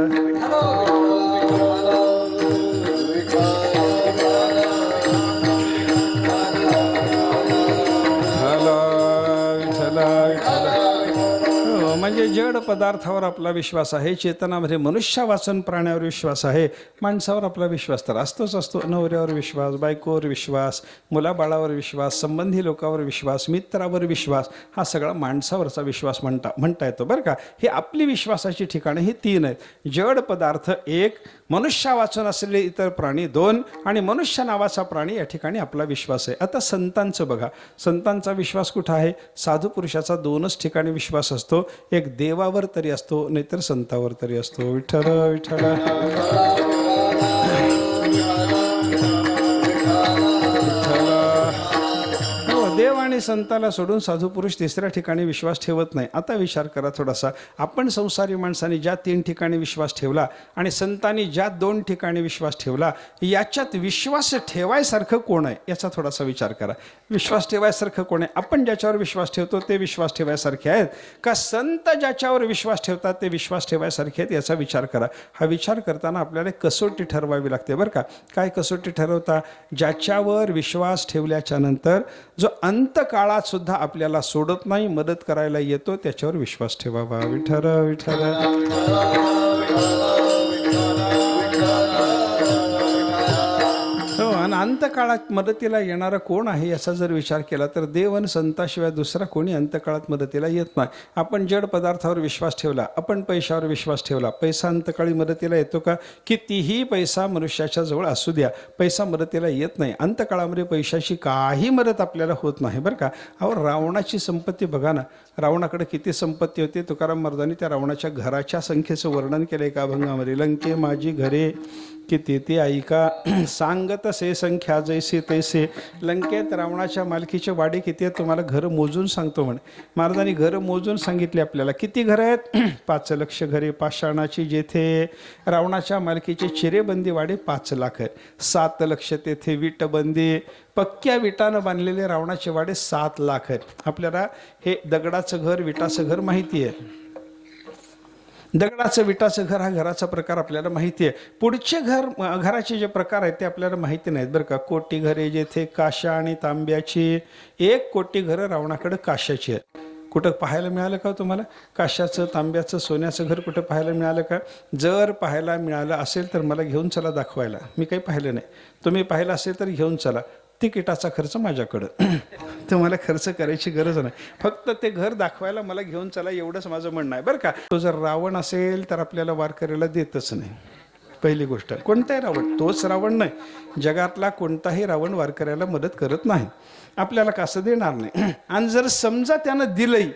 म्हणजे जड पदार्थावर आपला विश्वास आहे, चेतनामध्ये मनुष्या वाचन प्राण्यावर विश्वास आहे, माणसावर आपला विश्वास तर असतो. नवऱ्यावर विश्वास, बायकोवर विश्वास, मुलाबाळावर विश्वास, संबंधी लोकांवर विश्वास, मित्रावर विश्वास, हा सगळा माणसावरचा विश्वास म्हणता येतो. बरं का. हे आपली विश्वासाची ठिकाणं ही 3 आहेत. जड पदार्थ 1, मनुष्या वाचून असलेले इतर प्राणी 2, आणि मनुष्य नावाचा प्राणी या ठिकाणी आपला विश्वास आहे. आता संतांचं बघा. संतांचा विश्वास कुठं आहे? साधू पुरुषाचा 2च ठिकाणी विश्वास असतो. एक देवावर तरी असतो, नाहीतर संतावर तरी असतो. विठ्ठल विठ्ठल. देव आणि आणि संताला सोडून साधू पुरुष तिसऱ्या ठिकाणी विश्वास ठेवत नाही. आता विचार करा थोडासा, आपण संसारी माणसांनी ज्या 3 ठिकाणी विश्वास ठेवला आणि संतांनी ज्या 2 ठिकाणी विश्वास ठेवला, याच्यात विश्वास ठेवायसारखं कोण आहे याचा थोडासा विचार करा. विश्वास ठेवायसारखं कोण आहे? आपण ज्याच्यावर विश्वास ठेवतो ते विश्वास ठेवायसारखे आहेत का संत ज्याच्यावर विश्वास ठेवतात ते विश्वास ठेवायसारखे आहेत याचा विचार करा. हा विचार करताना आपल्याला कसोटी ठरवावी लागते बरं का. काय कसोटी ठरवता? ज्याच्यावर विश्वास ठेवल्याच्या नंतर जो अंतकाळात सुद्धा आपल्याला सोडत नाही, मदत करायला येतो, त्याच्यावर विश्वास ठेवावा. विठ्ठल विठ्ठल. अंतकाळात मदतीला येणारा कोण आहे याचा जर विचार केला तर देव आणि संताशिवाय दुसरा कोणी अंतकाळात मदतीला येत नाही. आपण जड पदार्थावर विश्वास ठेवला, आपण पैशावर विश्वास ठेवला, पैसा अंतकाळी मदतीला येतो का? कितीही पैसा मनुष्याच्या जवळ असू द्या, पैसा मदतीला येत नाही. अंतकाळामध्ये पैशाची काही मदत आपल्याला होत नाही बरं का. अहो, रावणाची संपत्ती बघा ना, रावणाकडे किती संपत्ती होती. तुकाराम महाराजांनी त्या रावणाच्या घराच्या संख्येचं वर्णन केलं एका अभंगामध्ये. लंके माझी घरे किती ती ऐका, सांगत से संख्या जैसे तैसे. लंकेत रावणाच्या मालकीचे वाडे किती आहेत तुम्हाला घरं मोजून सांगतो म्हणे. महाराजांनी घरं मोजून सांगितले आपल्याला. किती घरं आहेत? 5 लक्ष घरे पाषाणाची जेथे. रावणाच्या मालकीचे चिरेबंदी वाडे 5 लाख आहेत. 7 लक्ष तेथे विटबंदी. पक्क्या विटानं बांधलेले रावणाचे वाडे 7 लाख आहेत. आपल्याला हे दगडाचं घर, विटाचं घर माहिती आहे. दगडाचं विटाचं घर हा घराचा प्रकार आपल्याला माहिती आहे. पुढचे घराचे जे प्रकार आहेत ते आपल्याला माहिती नाहीत बरं का. कोटी घरे जेथे काशा आणि तांब्याची. 1 कोटी घरं रावणाकडे काशाची आहेत. कुठं पाहायला मिळालं का तुम्हाला? काशाचं, तांब्याचं, सोन्याचं घर कुठं पाहायला मिळालं का? जर पाहायला मिळालं असेल तर मला घेऊन चला दाखवायला. मी काही पाहिलं नाही, तुम्ही पाहिलं असेल तर घेऊन चला. तिकिटाचा खर्च माझ्याकडं. तुम्हाला खर्च करायची गरज नाही, फक्त ते घर दाखवायला मला घेऊन चला, एवढंच माझं म्हणणं आहे बरं का. तो जर रावण असेल तर आपल्याला वारकऱ्याला देतच नाही. पहिली गोष्ट, कोणताही रावण, तोच रावण नाही, जगातला कोणताही रावण वारकऱ्याला मदत करत नाही, आपल्याला कसं देणार नाही. आणि जर समजा त्यानं दिलंही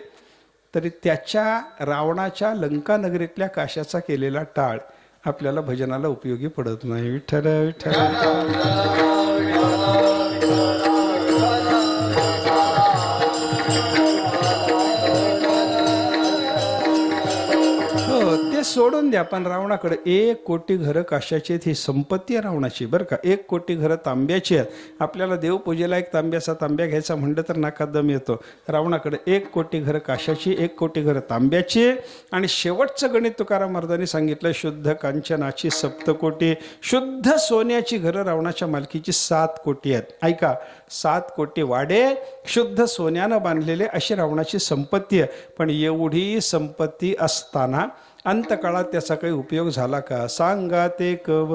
तरी त्याच्या रावणाच्या लंका नगरीतल्या काशाचा केलेला टाळ आपल्याला भजनाला उपयोगी पडत नाही. विठ्ठल विठ्ठल. सोडून द्या, पण रावणाकडे 1 कोटी घरं काशाची आहेत. ही संपत्ती आहे रावणाची बरं का. 1 कोटी घरं तांब्याची आहेत. आपल्याला देवपूजेला एक तांब्या घ्यायचा म्हणलं तर नाकात दम येतो. रावणाकडे 1 कोटी घरं काशाची, 1 कोटी घरं तांब्याची. आणि शेवटचं गणित तुकाराम महाराजांनी सांगितलं, शुद्ध कांचनाची 7 कोटी. शुद्ध सोन्याची घरं रावणाच्या मालकीची 7 कोटी आहेत. ऐका, 7 कोटी वाडे शुद्ध सोन्यानं बांधलेले अशी रावणाची संपत्ती आहे. पण एवढी संपत्ती असताना अंतकाळात त्याचा काही उपयोग झाला का? सांगा ते कव.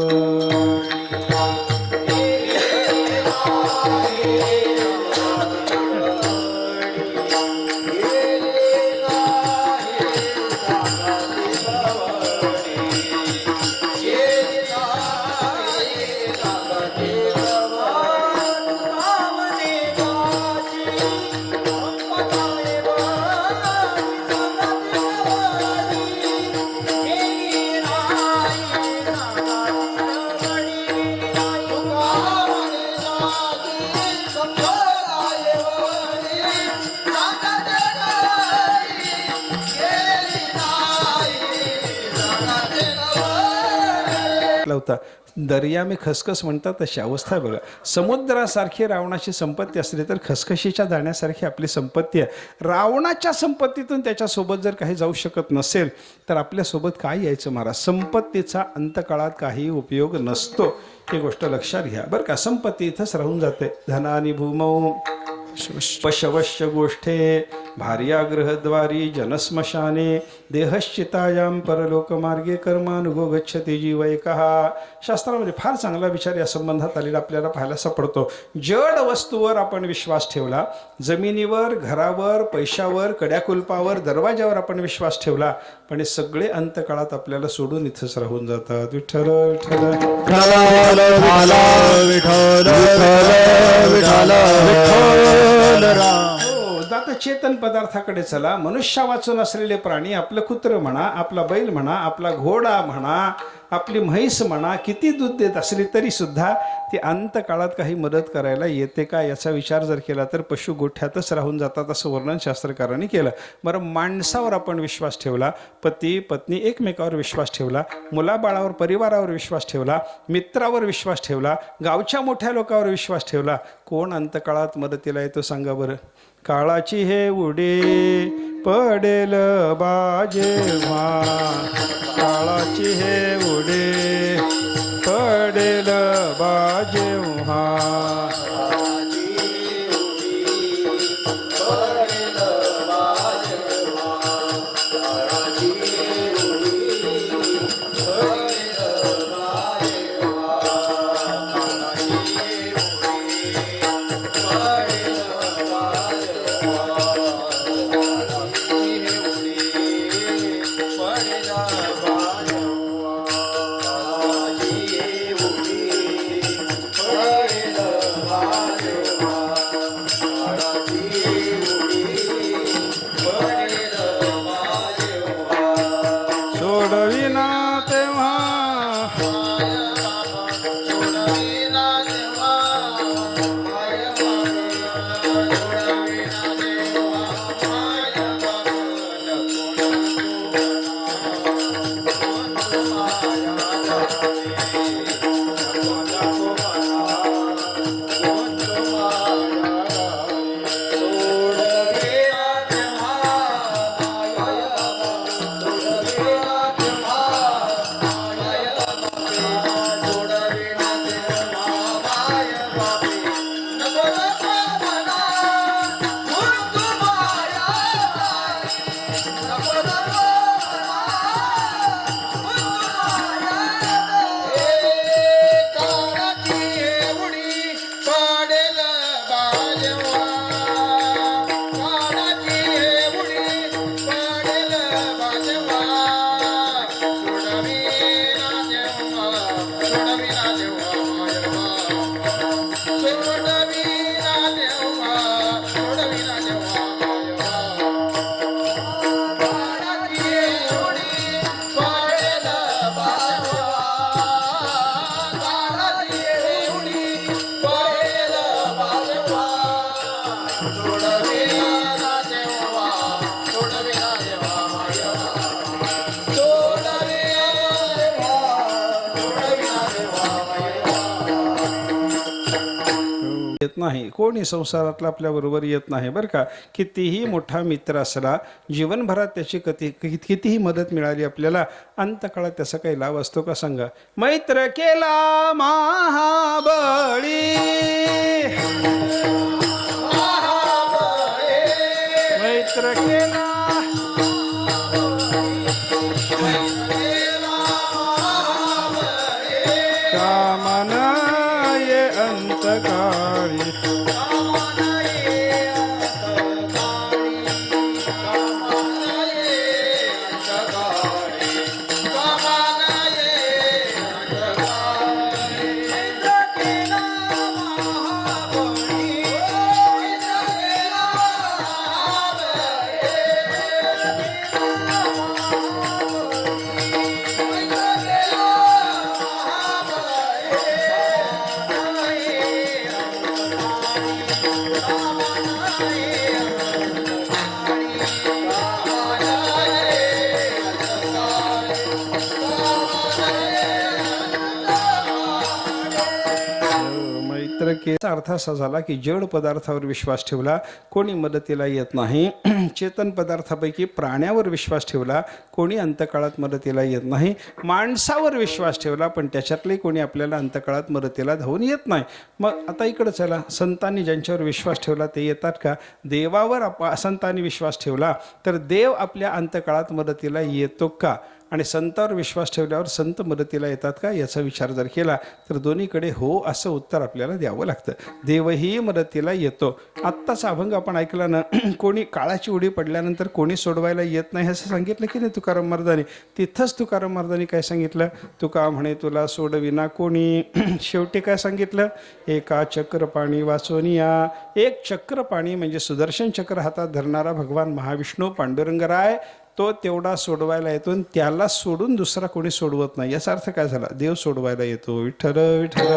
होता दर्या में खसखस म्हणतात तशी अवस्था आहे बघा. समुद्रासारखी रावणाची संपत्ती असली तर खसखशीच्या दाण्यासारखी आपली संपत्ती आहे. रावणाच्या संपत्तीतून त्याच्यासोबत जर काही जाऊ शकत नसेल तर आपल्यासोबत काय यायचं महाराज? संपत्तीचा अंतकाळात काही उपयोग नसतो, ही गोष्ट लक्षात घ्या बरं का. संपत्ती इथंच राहून जाते. धनानी भूमौ पशवश्य गोष्ठे भार्यागृहद्वारी जनस्मशाने देहश्चितायाम परलोकमार्गे कर्मानुगो गच्छति जीवैकः. शास्त्रामध्ये फार चांगला विचार या संबंधात आलेला आपल्याला पाहायला सापडतो. जड वस्तूवर आपण विश्वास ठेवला, जमिनीवर, घरावर, पैशावर, कड्याकुलपावर, दरवाजावर आपण विश्वास ठेवला, पण हे सगळे अंतकाळात आपल्याला सोडून इथंच राहून जातात. विठ्ठल विठ्ठल विठ्ठल. चेतन पदार्थाकडे चला. मनुष्य वाचून असलेले प्राणी, आपलं कुत्र म्हणा, आपला बैल म्हणा, आपला घोडा म्हणा, आपली म्हैस म्हणा, किती दूध देत असली तरी सुद्धा ती अंतकाळात काही मदत करायला येते का याचा विचार जर केला तर पशु गोठ्यातच राहून जातात असं वर्णन शास्त्रकारांनी केलं. बरं, माणसावर आपण विश्वास ठेवला, पती पत्नी एकमेकावर विश्वास ठेवला, मुलाबाळावर परिवारावर विश्वास ठेवला, मित्रावर विश्वास ठेवला, गावच्या मोठ्या लोकांवर विश्वास ठेवला, कोण अंतकाळात मदतीला येतो सांगा बरं? काळाची हे उडी पडेल बाजेव्हा, काळाची हे उडी पडेल बाजेव्हा. येत नाही, कोणी संसारातला आपल्या बरोबर येत नाही बरं का. कितीही मोठा मित्र असला, जीवनभरात त्याची कितीही मदत मिळाली आपल्याला, अंतकाळात त्याचा काही लाभ असतो का सांगा? मैत्र केला महाबळी, मैत्र केला कामना ये अंतकाळी. याचा अर्थ असा झाला की जड पदार्थावर विश्वास ठेवला, कोणी मदतीला येत नाही. चेतन पदार्थापैकी प्राण्यावर विश्वास ठेवला, कोणी अंतकाळात मदतीला येत नाही. माणसावर विश्वास ठेवला, पण त्याच्यातले कोणी आपल्याला अंतकाळात मदतीला धावून येत नाही. मग आता इकडं चला, संतांनी ज्यांच्यावर विश्वास ठेवला ते येतात का? देवावर संतांनी विश्वास ठेवला तर देव आपल्या अंतकाळात मदतीला येतो का? आणि संतावर विश्वास ठेवल्यावर संत मदतीला येतात का याचा विचार जर केला तर दोन्हीकडे हो असं उत्तर आपल्याला द्यावं लागतं. देवही मदतीला येतो. आत्ताचा अभंग आपण ऐकला ना, कोणी काळाची उडी पडल्यानंतर कोणी सोडवायला येत नाही असं सांगितलं की नाही तुकाराम महाराजांनी. तिथंच तुकाराम महाराजांनी काय सांगितलं, तुका म्हणे तुला सोडविना कोणी. शेवटी काय सांगितलं, एका चक्र पाणी वाचोनिया. एक चक्र पाणी म्हणजे सुदर्शन चक्र हातात धरणारा भगवान महाविष्णू पांडुरंगराय, तो तेवढा सोडवायला येतो आणि त्याला सोडून दुसरा कोणी सोडवत नाही. याचा अर्थ काय झाला, देव सोडवायला येतो. विठ्ठल विठ्ठल.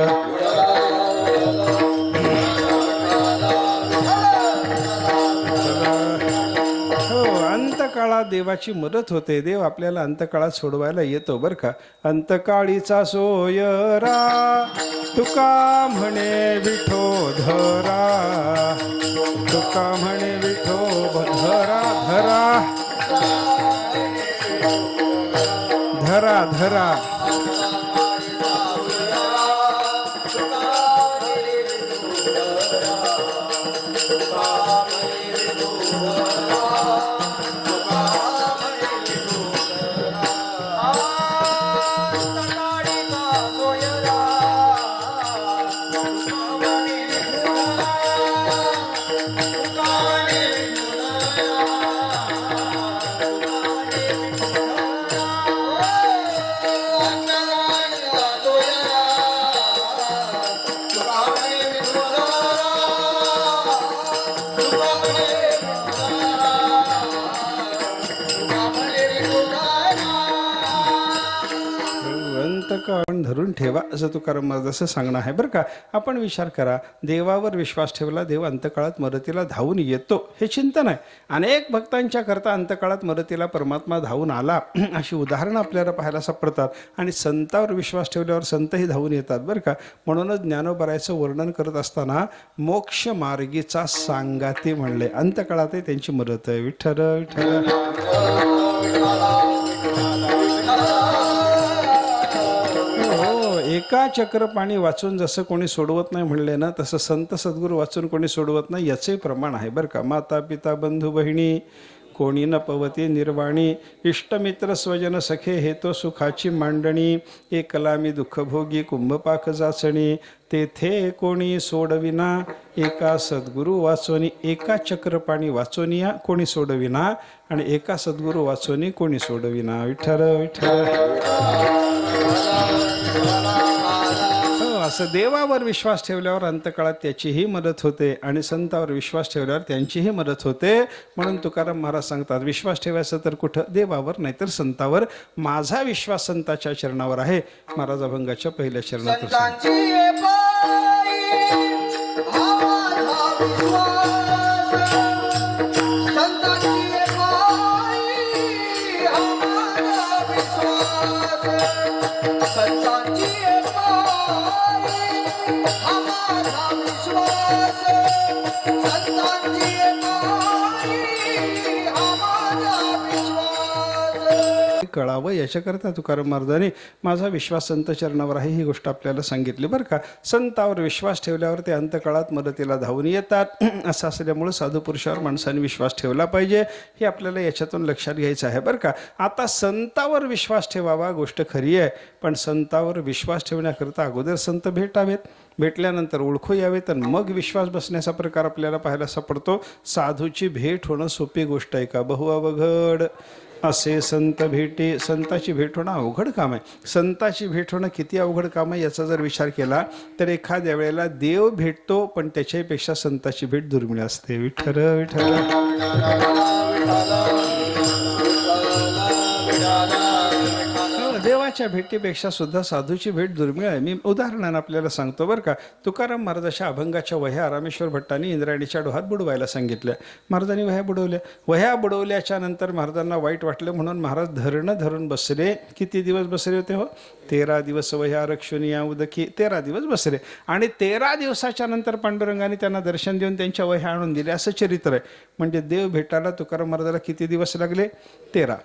हो, अंतकाळात देवाची मदत होते. देव आपल्याला अंतकाळात सोडवायला येतो बरं का. अंतकाळीचा सोयरा तुका म्हणे विठो धरा, तुका म्हणे विठो धरा धरा धरा धरा. अंतकाळ धरून ठेवा असं तुकाराम महाराजांचं सांगणं आहे बरं का. आपण विचार करा, देवावर विश्वास ठेवला, देव अंतकाळात मदतीला धावून येतो हे चिंतन आहे. अनेक भक्तांच्या करता अंतकाळात मदतीला परमात्मा धावून आला अशी उदाहरणं आपल्याला पाहायला सापडतात. आणि संतावर विश्वास ठेवल्यावर संतही धावून येतात बरं का. म्हणूनच ज्ञानोबरायचं वर्णन करत असताना मोक्ष मार्गीचा सांगाते म्हणले. अंतकाळातही त्यांची मदत आहे. विठ्ठल विठ्ठल. एका चक्र पाणी वाचून जसं कोणी सोडवत नाही म्हणले ना, तसं संत सद्गुरू वाचून कोणी सोडवत नाही याचे प्रमाण आहे बरं का. माता पिता बंधू बहिणी कोणी न पवती निर्वाणी, इष्टमित्र स्वजन सखे हेतो सुखाची मांडणी. एकलामी दुःखभोगी कुंभपाक जाचणी, तेथे कोणी सोडविना एका सद्गुरू वाचोनी. एका चक्र पाणी वाचोनिया कोणी सोडविना, आणि एका सद्गुरू वाचोनी कोणी सोडविना. विठ्ठल विठ्ठल. असं देवावर विश्वास ठेवल्यावर अंतकाळात त्याचीही मदत होते आणि संतावर विश्वास ठेवल्यावर त्यांचीही मदत होते. म्हणून तुकाराम महाराज सांगतात, विश्वास ठेवायचं तर कुठं, देवावर नाहीतर संतावर. माझा विश्वास संताच्या चरणावर आहे. महाराज अभंगाच्या पहिल्या चरणात कळावं याच्याकरता तुकाराम महाराजांनी माझा विश्वास संत चरणावर आहे ही गोष्ट आपल्याला सांगितली बरं का. संतावर विश्वास ठेवल्यावर ते अंतकाळात मदतीला धावून येतात. असं असल्यामुळे साधू पुरुषावर माणसाने विश्वास ठेवला पाहिजे हे आपल्याला याच्यातून लक्षात घ्यायचं आहे बरं का. आता संतावर विश्वास ठेवावा गोष्ट खरी आहे, पण संतावर विश्वास ठेवण्याकरता अगोदर संत भेटावेत, भेटल्यानंतर ओळखू यावेत आणि मग विश्वास बसण्याचा प्रकार आपल्याला पाहायला सापडतो. साधूची भेट होणं सोपी गोष्ट आहे का, बहु अवघड असे संत भेटे. संताची भेट होणं अवघड काम आहे. संताची भेट होणं किती अवघड काम आहे याचा जर विचार केला तर एखाद्या वेळेला देव भेटतो, पण त्याच्यापेक्षा संताची भेट दुर्मिळ असते. विठ्ठल विठ्ठल. देवाच्या भेटीपेक्षा सुद्धा साधूची भेट दुर्मिळ आहे. मी उदाहरणानं आपल्याला सांगतो बरं का. तुकाराम महाराजाच्या अभंगाच्या वह्या रामेश्वर भट्टांनी इंद्रायणीच्या डोहात बुडवायला सांगितल्या. महाराजांनी वह्या बुडवल्या. वह्या बुडवल्याच्या नंतर महाराजांना वाईट वाटलं म्हणून महाराज धरणं धरून बसले. किती दिवस बसले होते हो? 13 दिवस वह्या रक्षुनिया उदकी. 13 दिवस बसले. आणि 13 दिवसाच्या नंतर पांडुरंगाने त्यांना दर्शन देऊन त्यांच्या वह्या आणून दिल्या असं चरित्र आहे. म्हणजे देव भेटायला तुकाराम महाराजाला किती दिवस लागले? 13.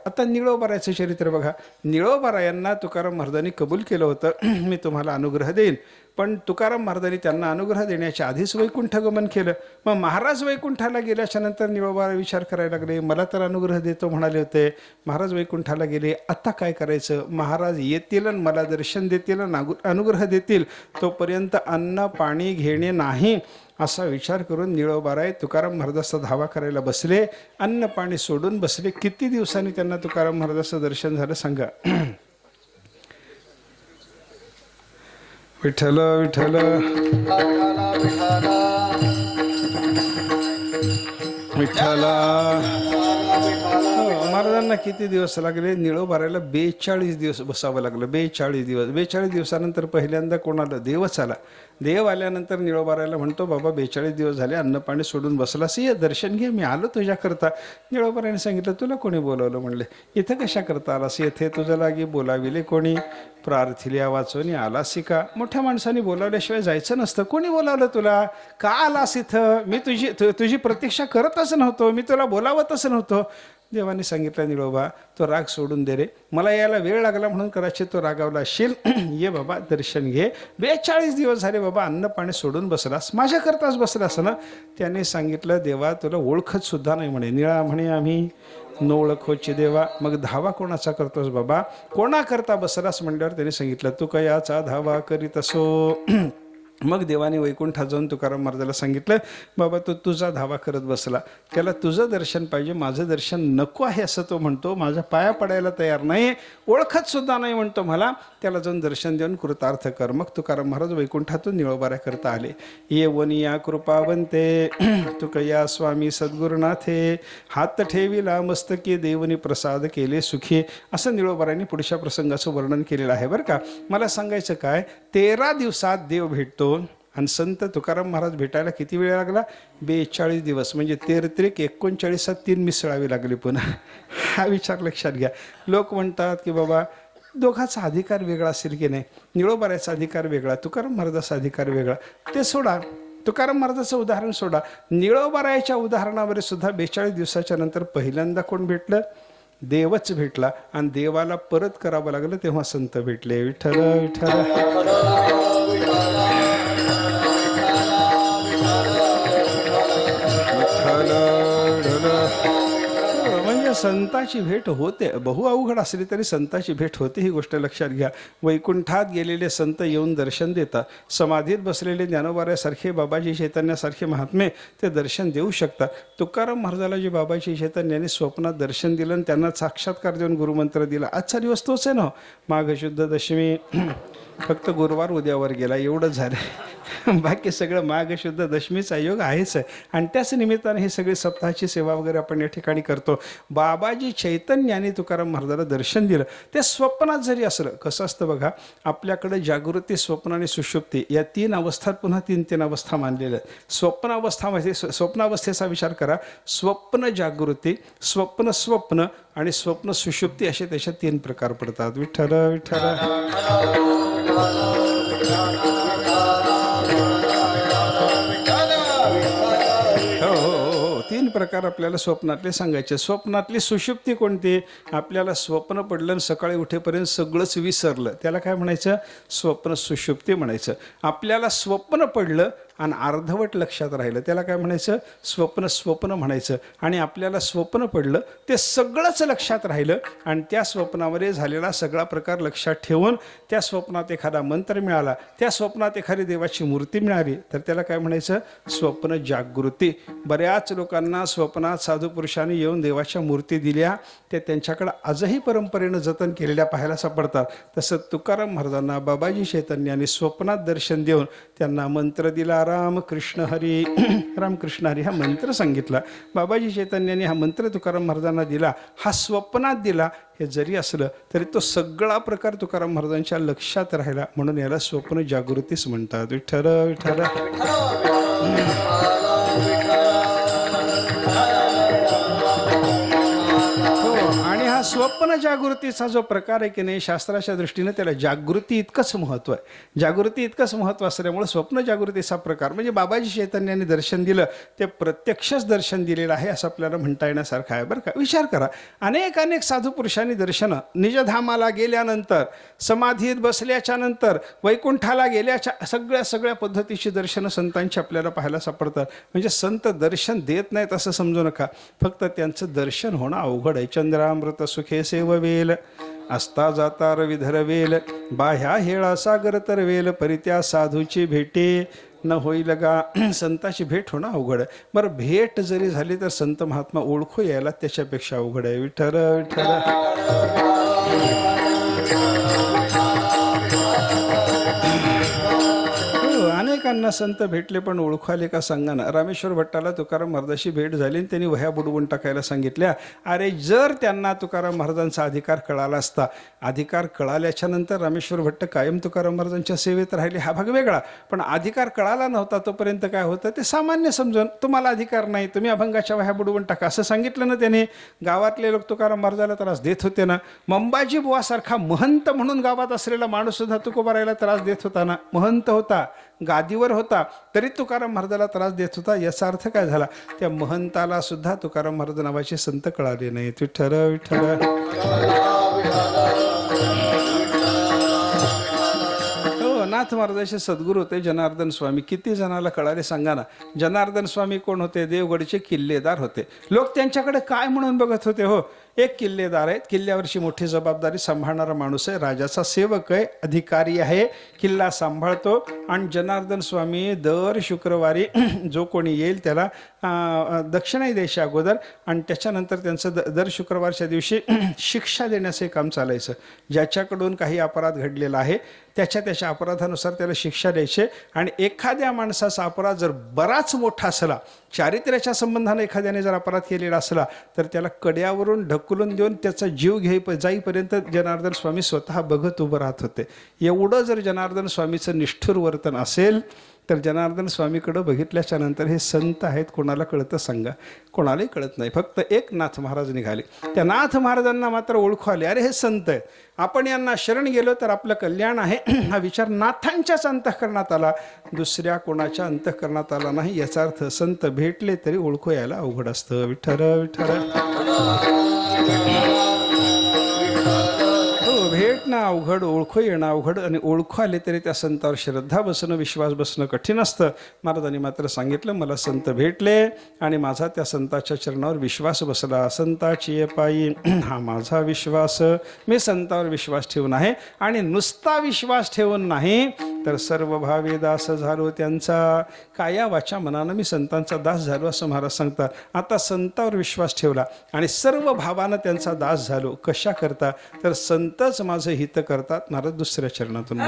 आता निळोबारायचं चरित्र बघा. निळोबारायांना तुकाराम महाराजांनी कबूल केलं होतं, मी तुम्हाला अनुग्रह देईन. पण तुकाराम महाराजांनी त्यांना अनुग्रह देण्याच्या आधीच वैकुंठगमन केलं. मग महाराज वैकुंठाला गेल्याच्या नंतर निळोबा विचार करायला लागले, मला तर अनुग्रह देतो म्हणाले होते. महाराज वैकुंठाला गेले, आता काय करायचं? महाराज येतील आणि मला दर्शन देतील आणि अनुग्रह देतील, तोपर्यंत अन्न पाणी घेणे नाही असा विचार करून निळोबाराय तुकाराम महाराजांचा धावा करायला बसले. अन्न पाणी सोडून बसले. किती दिवसांनी त्यांना तुकाराम महाराजांचं दर्शन झालं सांगा? विठ्ठल विठ्ठल विठ्ठला. महाराजांना किती दिवस लागले? निळोबारायला 42 दिवस बसावं लागलं. 42 दिवस. 42 दिवसानंतर पहिल्यांदा कोणाला? देवच आला. देव आल्यानंतर निळोबारायला म्हणतो, बाबा 42 दिवस झाले अन्न पाणी सोडून बसलास, ये दर्शन घे, मी आलो तुझ्याकरता. निळोबारायने सांगितलं, तुला कोणी बोलावलं? म्हणले, इथं कशा करता आलास? येथे तुझं लागी बोलाविले कोणी? प्रार्थिल्या वाचून आलास का? मोठ्या माणसाने बोलावल्याशिवाय जायचं नसतं. कोणी बोलावलं तुला? का आलास इथं? मी तुझी प्रतीक्षा करतच नव्हतो, मी तुला बोलावतच नव्हतो. देवाने सांगितलं, निळोबा तो राग सोडून दे रे, मला यायला वेळ लागला म्हणून कदाचित तो रागावला असशील. ये बाबा दर्शन घे. 42 दिवस झाले बाबा अन्न पाणी सोडून बसलास, माझ्याकरताच बसलास ना? त्याने सांगितलं, देवा तुला ओळखत सुद्धा नाही म्हणे. निळा म्हणे आम्ही न ओळखोची देवा. मग धावा कोणाचा करतोस बाबा? कोणाकरता बसलास म्हणल्यावर त्याने सांगितलं, तू कयाचा धावा करीत असो. मग देवाने वैकुंठात जाऊन तुकाराम महाराजाला सांगितलं, बाबा तो तुझा धावा करत बसला, त्याला तुझं दर्शन पाहिजे, माझं दर्शन नको आहे असं तो म्हणतो. माझ्या पाया पडायला तयार नाही, ओळखत सुद्धा नाही म्हणतो मला. त्याला जाऊन दर्शन देऊन कृतार्थ कर. मग तुकाराम महाराज वैकुंठातून निळोबाऱ्या करता आले. येवनी या कृपावंते तुकया स्वामी सद्गुरुनाथे, हात ठेविला मस्तकी देवनी प्रसाद केले सुखी. असं निळोबाऱ्यांनी पुढच्या प्रसंगाचं वर्णन केलेलं आहे बरं का. मला सांगायचं काय, 13 दिवसात देव भेटतो आणि संत तुकाराम महाराज भेटायला किती वेळ लागला? 42 दिवस. म्हणजे 13-39 3 मिसळावी लागली पुन्हा. हा विचार लक्षात घ्या. लोक म्हणतात की बाबा दोघाचा अधिकार वेगळा असेल की नाही. निळोबाऱ्याचा अधिकार वेगळा, तुकाराम महाराजाचा अधिकार वेगळा. ते सोडा, तुकाराम महाराजाचं उदाहरण सोडा. निळोबारायाच्या उदाहरणावर सुद्धा 42 दिवसाच्या नंतर पहिल्यांदा कोण भेटलं? देवच भेटला. आणि देवाला परत करावं लागलं तेव्हा संत भेटले. विठ्ठल विठ्ठल. म्हणजे संताची भेट होते. बहु अवघड असली तरी संताची भेट होते, ही गोष्ट लक्षात घ्या. वैकुंठात गेलेले संत येऊन दर्शन देतात. समाधीत बसलेले ज्ञानोबाऱ्यासारखे, बाबाजी चैतन्यासारखे महात्मे ते दर्शन देऊ शकतात. तुकाराम महाराजाला जे बाबाजी चैतन्याने स्वप्नात दर्शन दिलं आणि त्यांना साक्षात्कार देऊन गुरुमंत्र दिला. आजचा दिवस तोच आहे ना. माघ शुद्ध दशमी. फक्त गुरुवार उद्यावर गेला एवढंच झालं. बाकी सगळं माघ शुद्ध दशमीचा योग आहेच आहे. आणि त्याच निमित्ताने ही सगळी सप्ताहाची सेवा वगैरे आपण या ठिकाणी करतो. बाबाजी चैतन्याने तुकाराम महाराजाला दर्शन दिलं. ते स्वप्नात जरी असलं, कसं असतं बघा, आपल्याकडे जागृती, स्वप्न आणि सुषुप्ती या 3 अवस्थात पुन्हा 3 अवस्था मानलेल्या आहेत. स्वप्नावस्थेचा विचार करा. स्वप्न जागृती, स्वप्न आणि स्वप्न सुषुप्ती असे त्याच्यात 3 प्रकार पडतात. विठ्ठल विठ्ठल. हो, 3 प्रकार आपल्याला स्वप्नातले सांगायचे. स्वप्नातली सुषुप्ती कोणती? आपल्याला स्वप्न पडलं आणि सकाळी उठेपर्यंत सगळंच विसरलं, त्याला काय म्हणायचं? स्वप्न सुषुप्ती म्हणायचं. आपल्याला स्वप्न पडलं आणि अर्धवट लक्षात राहिलं, त्याला काय म्हणायचं? स्वप्न म्हणायचं. आणि आपल्याला स्वप्न पडलं, ते सगळंच लक्षात राहिलं आणि त्या स्वप्नामध्ये झालेला सगळा प्रकार लक्षात ठेवून त्या स्वप्नात एखादा मंत्र मिळाला, त्या स्वप्नात एखादी देवाची मूर्ती मिळाली, तर त्याला काय म्हणायचं? स्वप्न जागृती. बऱ्याच लोकांना स्वप्नात साधू पुरुषांनी येऊन देवाच्या मूर्ती दिल्या, ते त्यांच्याकडे आजही परंपरेनं जतन केलेल्या पाहायला सापडतात. तसं तुकाराम महाराजांना बाबाजी चैतन्याने स्वप्नात दर्शन देऊन त्यांना मंत्र दिला. रामकृष्ण हरी, रामकृष्ण हरी हा मंत्र सांगितला. बाबाजी चैतन्याने हा मंत्र तुकाराम महाराजांना दिला, हा स्वप्नात दिला. हे जरी असलं तरी तो सगळा प्रकार तुकाराम महाराजांच्या लक्षात राहिला, म्हणून याला स्वप्न जागृतीच म्हणतात. विठ्ठल विठ्ठल. स्वप्न जागृतीचा जो प्रकार आहे की नाही, शास्त्राच्या दृष्टीने त्याला जागृती इतकंच महत्त्व आहे. जागृती इतकंच महत्त्व असल्यामुळे स्वप्न जागृतीचा प्रकार म्हणजे बाबाजी चैतन्यांनी दर्शन दिलं ते प्रत्यक्षच दर्शन दिलेलं आहे असं आपल्याला म्हणता येण्यासारखं आहे बरं का. विचार करा, अनेक अनेक साधू पुरुषांनी दर्शनं निजधामाला गेल्यानंतर, समाधीत बसल्याच्या नंतर, वैकुंठाला गेल्याच्या सगळ्या पद्धतीची दर्शनं संतांची आपल्याला पाहायला सापडतात. म्हणजे संत दर्शन देत नाहीत असं समजू नका, फक्त त्यांचं दर्शन होणं अवघड आहे. चंद्रामृत सुखे सेववेल, असता जाता रवी धरवेल, बाह्या हेळा सागर तरवेल, परित्या साधूची भेटे न होईल गा. संताची भेट होणं अवघड आहे. बरं, भेट जरी झाली तर संत महात्मा ओळखू यायला त्याच्यापेक्षा अवघड आहे. विठ्ठल विठ्ठल. अनेकांना संत भेटले पण ओळखू आले का सांगा ना. रामेश्वर भट्टाला तुकाराम महाराजांशी भेट झाली आणि त्यांनी वह्या बुडवून टाकायला सांगितल्या. अरे, जर त्यांना तुकाराम महाराजांचा अधिकार कळाला असता, अधिकार कळाल्याच्या नंतर रामेश्वर भट्ट कायम तुकाराम महाराजांच्या सेवेत राहिले हा भाग वेगळा, पण अधिकार कळाला नव्हता तोपर्यंत काय होतं ते सामान्य समजून, तुम्हाला अधिकार नाही, तुम्ही अभंगाच्या वह्या बुडवून टाका असं सांगितलं ना त्याने. गावातले लोक तुकाराम महाराजाला त्रास देत होते ना. मंबाजी बुवासारखा महंत म्हणून गावात असलेला माणूस सुद्धा तुकोबारायला त्रास देत होता ना. महंत होता, गादीवर होता, तरी तुकाराम महाराजाला त्रास देत होता. याचा अर्थ काय झाला, त्या महंताला सुद्धा तुकाराम महाराज नावाचे संत कळाले नाही. विठ्ठल विठ्ठल. नाथ महाराजांचे सद्गुरू होते जनार्दन स्वामी. किती जणाला कळाले सांगा ना. जनार्दन स्वामी कोण होते? देवगडचे किल्लेदार होते. लोक त्यांच्याकडे काय म्हणून बघत होते? हो, एक किल्लेदार आहेत, किल्ल्यावरची मोठी जबाबदारी सांभाळणारा माणूस आहे, राजाचा सेवक आहे, अधिकारी आहे, किल्ला सांभाळतो. आणि जनार्दन स्वामी दर शुक्रवारी जो कोणी येईल त्याला दक्षिणाही द्यायची अगोदर, आणि त्याच्यानंतर त्यांचं दर शुक्रवारच्या दिवशी शिक्षा देण्याचं काम चालायचं. ज्याच्याकडून काही अपराध घडलेला आहे त्याच्या अपराधानुसार त्याला शिक्षा द्यायचे. आणि एखाद्या माणसाचा अपराध जर बराच मोठा असला, चारित्र्याच्या संबंधाने एखाद्याने जर अपराध केलेला असला, तर त्याला कड्यावरून ढकलून देऊन त्याचा जीव जाईपर्यंत जनार्दन स्वामी स्वतः बघत उभं राहत होते. एवढं जर जनार्दन स्वामीचं निष्ठुर वर्तन असेल तर जनार्दन स्वामीकडं बघितल्याच्या नंतर हे संत आहेत कोणाला कळतं सांगा? कोणालाही कळत नाही. फक्त एक नाथ महाराज निघाले. त्या नाथ महाराजांना मात्र ओळखू आले, अरे हे संत आहेत, आपण यांना शरण गेलो तर आपलं कल्याण आहे. हा विचार नाथांच्याच अंतःकरणात आला, दुसऱ्या कोणाच्या अंतःकरणात आला नाही. याचा अर्थ संत भेटले तरी ओळखू यायला अवघड असतं. विठ्ठल विठ्ठल. भेटणं अवघड, ओळखू येणं अवघड, आणि ओळखू आले तरी त्या संतावर श्रद्धा बसणं, विश्वास बसणं कठीण असतं. महाराजांनी मात्र सांगितलं, मला संत भेटले आणि माझा त्या संताच्या चरणावर विश्वास बसला. संताची पायी हा माझा विश्वास. मी संतावर विश्वास ठेवून आहे, आणि नुसता विश्वास ठेवून नाही तर सर्व भावे दास झालो त्यांचा. काया वाचा मनानं मी संतांचा दास झालो असं महाराज सांगतात. आता संतावर विश्वास ठेवला आणि सर्व भावानं त्यांचा दास झालो. कशा करता? तर संतच माझं हित करतात. महाराज दुसऱ्या चरणातून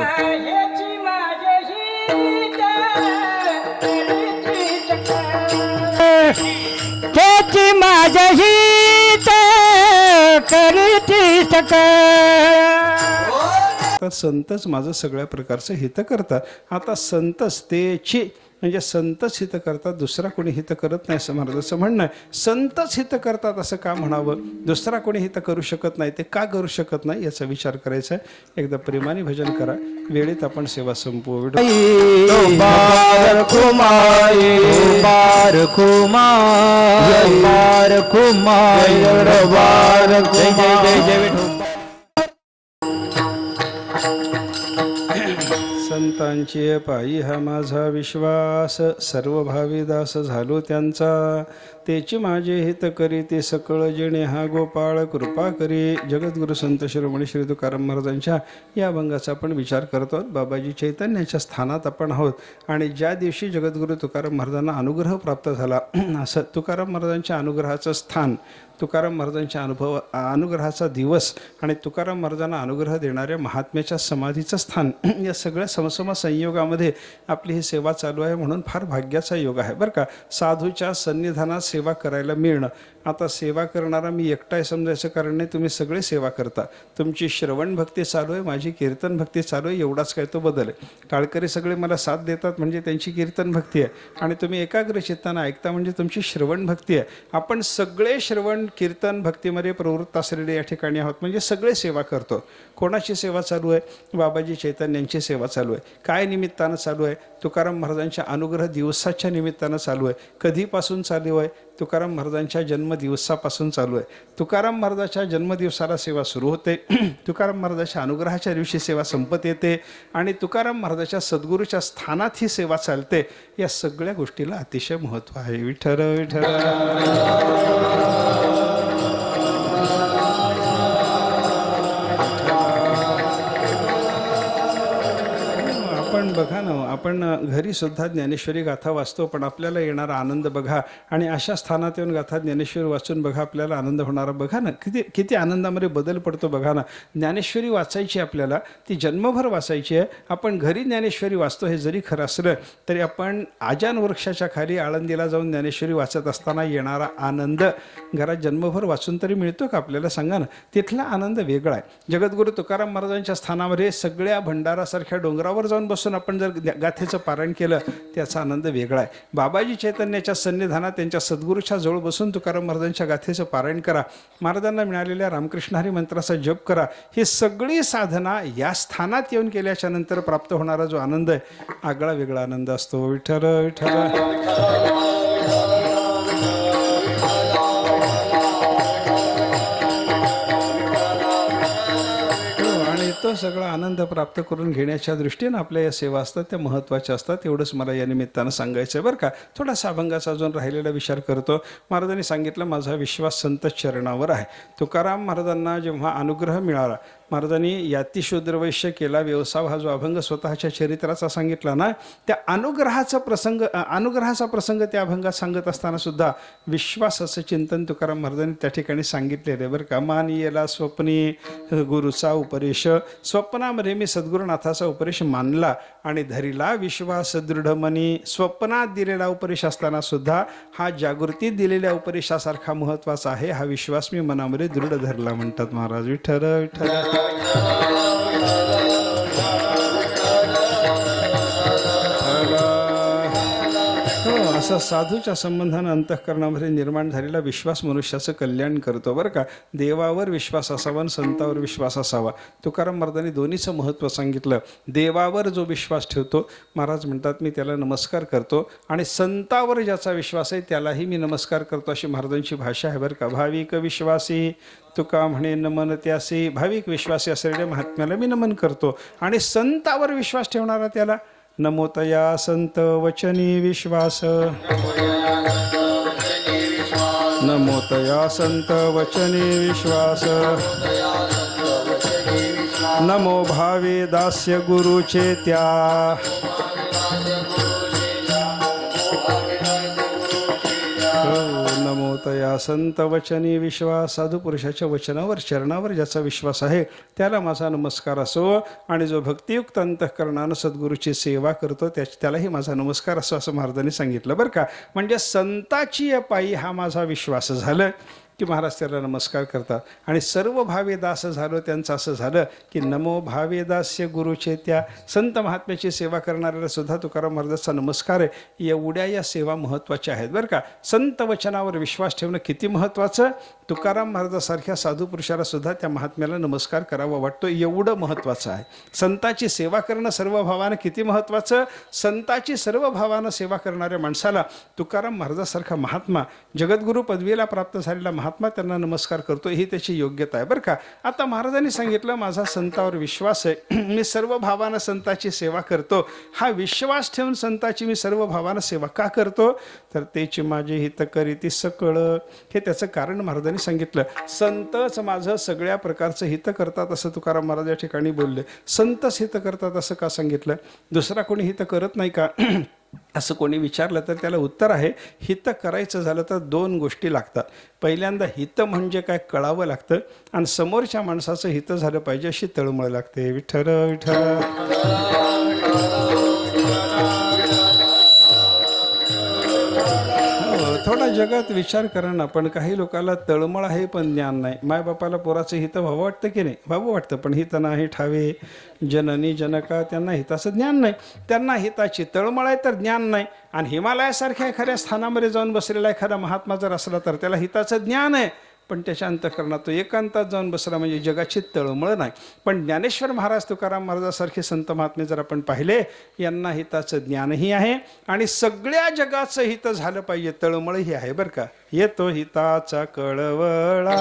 तर संतच माझं सगळ्या प्रकारचं हित करतात. आता संतच तेची म्हणजे संतच हित करतात, दुसरा कोणी हित करत नाही असं महाराजांचं म्हणणं आहे. संतच हित करतात असं का म्हणावं? दुसरा कोणी हित करू शकत नाही, ते का करू शकत नाही याचा विचार करायचा आहे. एकदा प्रेमाने भजन करा, वेळेत आपण सेवा संपवू. संतांची पायी हा माझा विश्वास, सर्व भावी दास झालो त्यांचा. तेची माझे हित करी ते सकळ जेणे हा गोपाळ कृपा करी. जगद्गुरु संत शिरोमणी श्री तुकाराम महाराजांच्या या अभंगाचा आपण विचार करतो आहोत. बाबाजी चैतन्याच्या स्थानात आपण आहोत, आणि ज्या दिवशी जगद्गुरु तुकाराम महाराजांना अनुग्रह प्राप्त झाला, असं तुकाराम महाराजांच्या अनुग्रहाचं स्थान, तुकाराम महाराजांच्या अनुग्रहाचा दिवस आणि तुकाराम महाराजांना अनुग्रह देणाऱ्या महात्म्याच्या समाधीचं स्थान, या सगळ्या समसम संयोगामध्ये आपली ही सेवा चालू आहे. म्हणून फार भाग्याचा योग आहे बरं का. साधूच्या सन्निधानात सेवा करायला मिळणं. आता सेवा करणारा मी एकटा समजायचं कारण नाही, तुम्ही सगळे सेवा करता. तुमची श्रवण भक्ती चालू आहे, माझी कीर्तन भक्ती चालू आहे, एवढाच काय तो बदल आहे. टाळकरी सगळे मला साथ देतात म्हणजे त्यांची कीर्तन भक्ती आहे, आणि तुम्ही एकाग्र चित्तानं ऐकता म्हणजे तुमची श्रवण भक्ती आहे. आपण सगळे श्रवण कीर्तन भक्तीमध्ये प्रवृत्त असलेले या ठिकाणी आहोत, म्हणजे सगळे सेवा करतो. कोणाची सेवा चालू आहे? बाबाजी चैतन्यांची सेवा चालू आहे. काय निमित्तानं चालू आहे? तुकाराम महाराजांच्या अनुग्रह दिवसाच्या निमित्तानं चालू आहे. कधीपासून चालू आहे? तुकाराम महाराजांच्या जन्मदिवसापासून चालू आहे. तुकाराम महाराजाच्या जन्मदिवसाला सेवा सुरू होते, तुकाराम महाराजाच्या अनुग्रहाच्या दिवशी सेवा संपत येते, आणि तुकाराम महाराजाच्या सद्गुरूच्या स्थानात ही सेवा चालते. या सगळ्या गोष्टीला अतिशय महत्त्व आहे. विठ्ठल विठ्ठल. आपण बघा ना, आपण घरी सुद्धा ज्ञानेश्वरी गाथा वाचतो, पण आपल्याला येणारा आनंद बघा, आणि अशा स्थानात येऊन गाथा ज्ञानेश्वरी वाचून बघा, आपल्याला आनंद होणारा बघा ना, किती किती आनंदामध्ये बदल पडतो बघा ना. ज्ञानेश्वरी वाचायची आपल्याला, ती जन्मभर वाचायची आहे. आपण घरी ज्ञानेश्वरी वाचतो हे जरी खरं असलं तरी आपण आजान वृक्षाच्या खाली आळंदीला जाऊन ज्ञानेश्वरी वाचत असताना येणारा आनंद घरात जन्मभर वाचून तरी मिळतो का आपल्याला? सांगा ना. तिथला आनंद वेगळा आहे. जगद्गुरू तुकाराम महाराजांच्या स्थानामध्ये सगळ्या भंडारासारख्या डोंगरावर जाऊन बसून आपण जर गाथेचं पारायण केलं, त्याचा आनंद वेगळा आहे. बाबाजी चैतन्याच्या सन्निधानात त्यांच्या सद्गुरूच्या जवळ बसून तुकाराम महाराजांच्या गाथेचं पारायण करा, महाराजांना मिळालेल्या रामकृष्ण हरी मंत्राचा जप करा. ही सगळी साधना या स्थानात येऊन केल्याच्या नंतर प्राप्त होणारा जो आनंद आहे, आगळा वेगळा आनंद असतो. विठ्ठल विठ्ठल. तो सगळा आनंद प्राप्त करून घेण्याच्या दृष्टीनं आपल्या या सेवा असतात, त्या महत्त्वाच्या असतात. एवढंच मला या निमित्तानं सांगायचं आहे बरं का. थोडासा अभंगाचा अजून राहिलेला विचार करतो. महाराजांनी सांगितलं, माझा विश्वास संत चरणावर आहे. तुकाराम महाराजांना जेव्हा अनुग्रह मिळाला, महाराजांनी यातिशूद्रवैश्य केला व्यवसाय हा जो अभंग स्वतःच्या चरित्राचा सांगितला ना, त्या अनुग्रहाचा प्रसंग त्या अभंगात सांगत असताना सुद्धा विश्वासाचं चिंतन तुकाराम महाराजांनी त्या ठिकाणी सांगितलेलं आहे बरं का. मानियेला स्वप्नी गुरुचा उपदेश, स्वप्नामध्ये मी सद्गुरुनाथाचा उपदेश मानला आणि धरिला विश्वास दृढ मनी. स्वप्नात दिलेला उपदेश असताना सुद्धा हा जागृतीत दिलेल्या उपदेशासारखा महत्त्वाचा आहे. हा विश्वास मी मनामध्ये दृढ धरला म्हणतात महाराज. विठ्ठल विठ्ठल. असा साधूच्या संबंधानं अंतःकरणामध्ये निर्माण झालेला विश्वास मनुष्याचं कल्याण करतो बरं का. देवावर विश्वास असावा आणि संतावर विश्वास असावा. तुकाराम महाराजांनी दोन्हीचं महत्त्व सांगितलं. देवावर जो विश्वास ठेवतो, महाराज म्हणतात मी त्याला नमस्कार करतो, आणि संतावर ज्याचा विश्वास आहे त्यालाही मी नमस्कार करतो, अशी महाराजांची भाषा आहे बरं का. भाविक विश्वासी तुका म्हणे नमन त्यासी. भाविक विश्वासी असलेल्या महात्म्याला मी नमन करतो, आणि संतावर विश्वास ठेवणारा त्याला नमोतया संत वचनी विश्वास. नमोतया संत वचनी विश्वास. नमो भावे दास्य गुरुचे त्या. नमोतया संत वचनी विश्वास. साधू पुरुषाच्या वचनावर चरणावर ज्याचा विश्वास आहे त्याला माझा नमस्कार असो, आणि जो भक्तियुक्त अंतःकरणानं सद्गुरूची सेवा करतो त्यालाही माझा नमस्कार असो, असं महाराजांनी सांगितलं बरं का. म्हणजे संताची पायी हा माझा विश्वास झालं की महाराज त्याला नमस्कार करतात. आणि सर्व भावे दास झालो त्यांचं असं झालं की नमो भावे दास्य गुरुचे त्या. संत महात्म्याची सेवा करणाऱ्याला सुद्धा तुकाराम महाराजांचा नमस्कार आहे. एवढ्या या सेवा महत्त्वाच्या आहेत बरं का. संत वचनावर विश्वास ठेवणं किती महत्त्वाचं. तुकाराम महाराजासारख्या साधू पुरुषाला सुद्धा त्या महात्म्याला नमस्कार करावा वाटतो, एवढं महत्त्वाचं आहे. संताची सेवा करणं सर्व भावानं किती महत्त्वाचं. संताची सर्व भावानं सेवा करणाऱ्या माणसाला तुकाराम महाराजासारखा महात्मा, जगद्गुरू पदवीला प्राप्त झालेला महात्मा त्यांना नमस्कार करतो, ही त्याची योग्यता आहे बरं का. आता महाराजांनी सांगितलं माझा संतावर विश्वास आहे, मी सर्व भावानं संताची सेवा करतो. हा विश्वास ठेवून संताची मी सर्व भावानं सेवा का करतो, तर तेची माझे हित करीती सकळ. हे त्याचं कारण महाराजांनी सांगितलं. संतच माझं सगळ्या प्रकारचं हित करतात असं तुकाराम महाराज या ठिकाणी बोलले. संतच हित करतात असं का सांगितलं. दुसरा कोणी हित करत नाही का असं कोणी विचारलं तर त्याला उत्तर आहे, हित करायचं झालं तर दोन गोष्टी लागतात. पहिल्यांदा हित म्हणजे काय कळावं लागतं, आणि समोरच्या माणसाचं हित झालं पाहिजे अशी तळमळ लागते. विठ्ठल विठ्ठल. थोडा जगात विचार करा ना. पण काही लोकांना तळमळ आहे पण ज्ञान नाही. मायबापाला पोराचं हित व्हावं वाटतं की नाही? व्हावं वाटतं, पण हित नाही ठावे जननी जनका. त्यांना हिताचं ज्ञान नाही. त्यांना हिताची तळमळ आहे तर ज्ञान नाही. आणि हिमालयासारख्या एखाद्या स्थानामध्ये जाऊन बसलेला एखादा महात्मा जर असला तर त्याला हिताचं ज्ञान आहे, पण त्याच्या अंतःकरणात तो एकांतात जाऊन बसला म्हणजे जगाची तळमळ नाही. पण ज्ञानेश्वर महाराज, तुकाराम महाराजासारखे संत महात्मे जर आपण पाहिले, यांना हिताचं ज्ञानही आहे आणि सगळ्या जगाचं हित झालं पाहिजे, तळमळही आहे बरं का. येतो हिताचा कळवळा,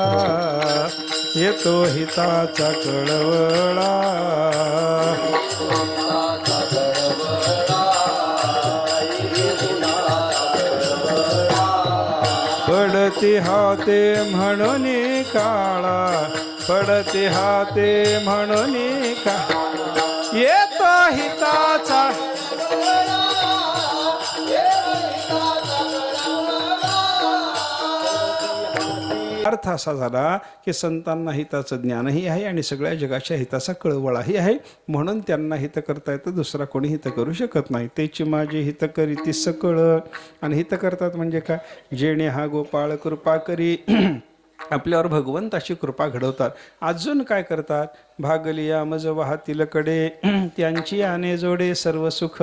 येतो हिताचा कळवळा. पडती हाते म्हणून काळा, पडती हाते म्हणून का, येतो हिताचा. अर्थ असा झाला की संतांना हिताचं ज्ञानही आहे आणि सगळ्या जगाच्या हिताचा कळवळाही आहे, म्हणून त्यांना हित करता येतं, दुसरा कोणी हित करू शकत नाही. तेची माझे हित करीती सकळ. आणि हित करतात म्हणजे काय? जेणे हा गोपाळ कृपा करी, आपल्यावर भगवंताची कृपा घडवतात. अजून काय करतात? भागलिया मज वाहतील कडे, त्यांची आने जोडे सर्व सुख.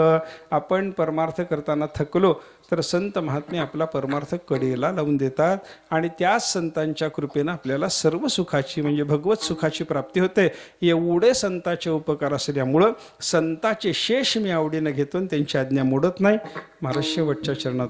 आपण परमार्थ करताना थकलो तर संत महात्मे आपला परमार्थ कडेला लावून देतात आणि त्याच संतांच्या कृपेनं आपल्याला सर्व सुखाची म्हणजे भगवत सुखाची प्राप्ती होते. एवढे संतांचे उपकार असल्यामुळं संतांचे शेष मी आवडीनं घेतो आणि त्यांची आज्ञा मोडत नाही. महाराज शेवटच्या चरणात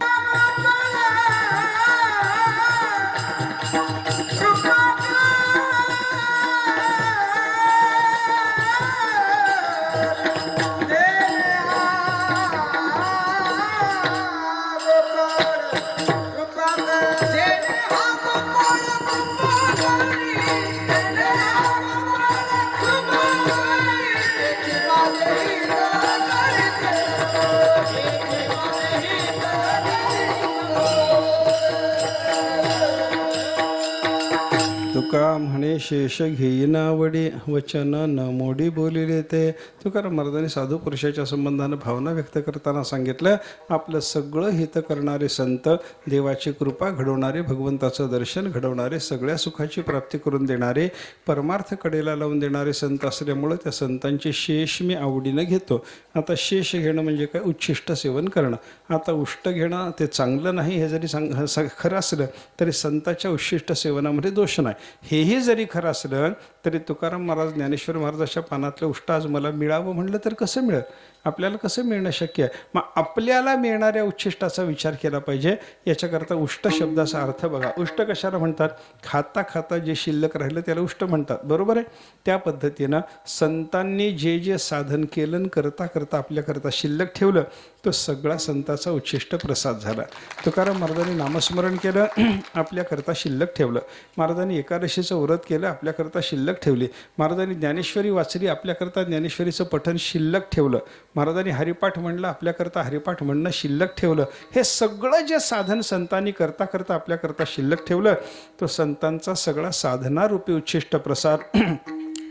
तुका म्हणे शेष घेईना वडी, वचन न मोडी बोलिले ते. तुकाराम महाराजांनी साधू पुरुषाच्या संबंधानं भावना व्यक्त करताना सांगितलं, आपलं सगळं हित करणारे संत, देवाची कृपा घडवणारे, भगवंताचं दर्शन घडवणारे, सगळ्या सुखाची प्राप्ती करून देणारे, परमार्थ कडेला लावून देणारे संत असल्यामुळं त्या संतांचे शेष मी आवडीनं घेतो. आता शेष घेणं म्हणजे काय? उच्छिष्ट सेवन करणं. आता उष्ट घेणं ते चांगलं नाही, हे जरी खरं असलं तरी संतांच्या उच्छिष्ट सेवनामध्ये दोष नाही. हेही जरी खरं असलं तरी तुकाराम महाराज ज्ञानेश्वर महाराजाच्या पानातलं उष्ट आज मला मिळावं म्हणलं तर कसं मिळेल? आपल्याला कसं मिळणं शक्य आहे? मग आपल्याला मिळणाऱ्या उच्छिष्टाचा विचार केला पाहिजे. याच्याकरता उष्ट शब्दाचा अर्थ बघा. उष्ट कशाला म्हणतात? खाता खाता जे शिल्लक राहिलं त्याला उष्ट म्हणतात, बरोबर आहे? त्या पद्धतीनं संतांनी जे जे साधन केलं करता करता आपल्याकरता शिल्लक ठेवलं, तो सगळा संतांचा उच्छिष्ट प्रसाद झाला. तुकाराम महाराजांनी नामस्मरण केलं, आपल्याकरता शिल्लक ठेवलं. महाराजांनी एकादशीचं व्रत केलं, आपल्याकरता शिल्लक ठेवली. महाराजांनी ज्ञानेश्वरी वाचली, आपल्याकरता ज्ञानेश्वरीचं पठण शिल्लक ठेवलं. महाराजांनी हरिपाठ म्हणलं, आपल्याकरता हरिपाठ म्हणणं शिल्लक ठेवलं. हे सगळं जे साधन संतांनी करता करता आपल्याकरता शिल्लक ठेवलं, तो संतांचा सगळा साधनारूपी उच्छिष्ट प्रसाद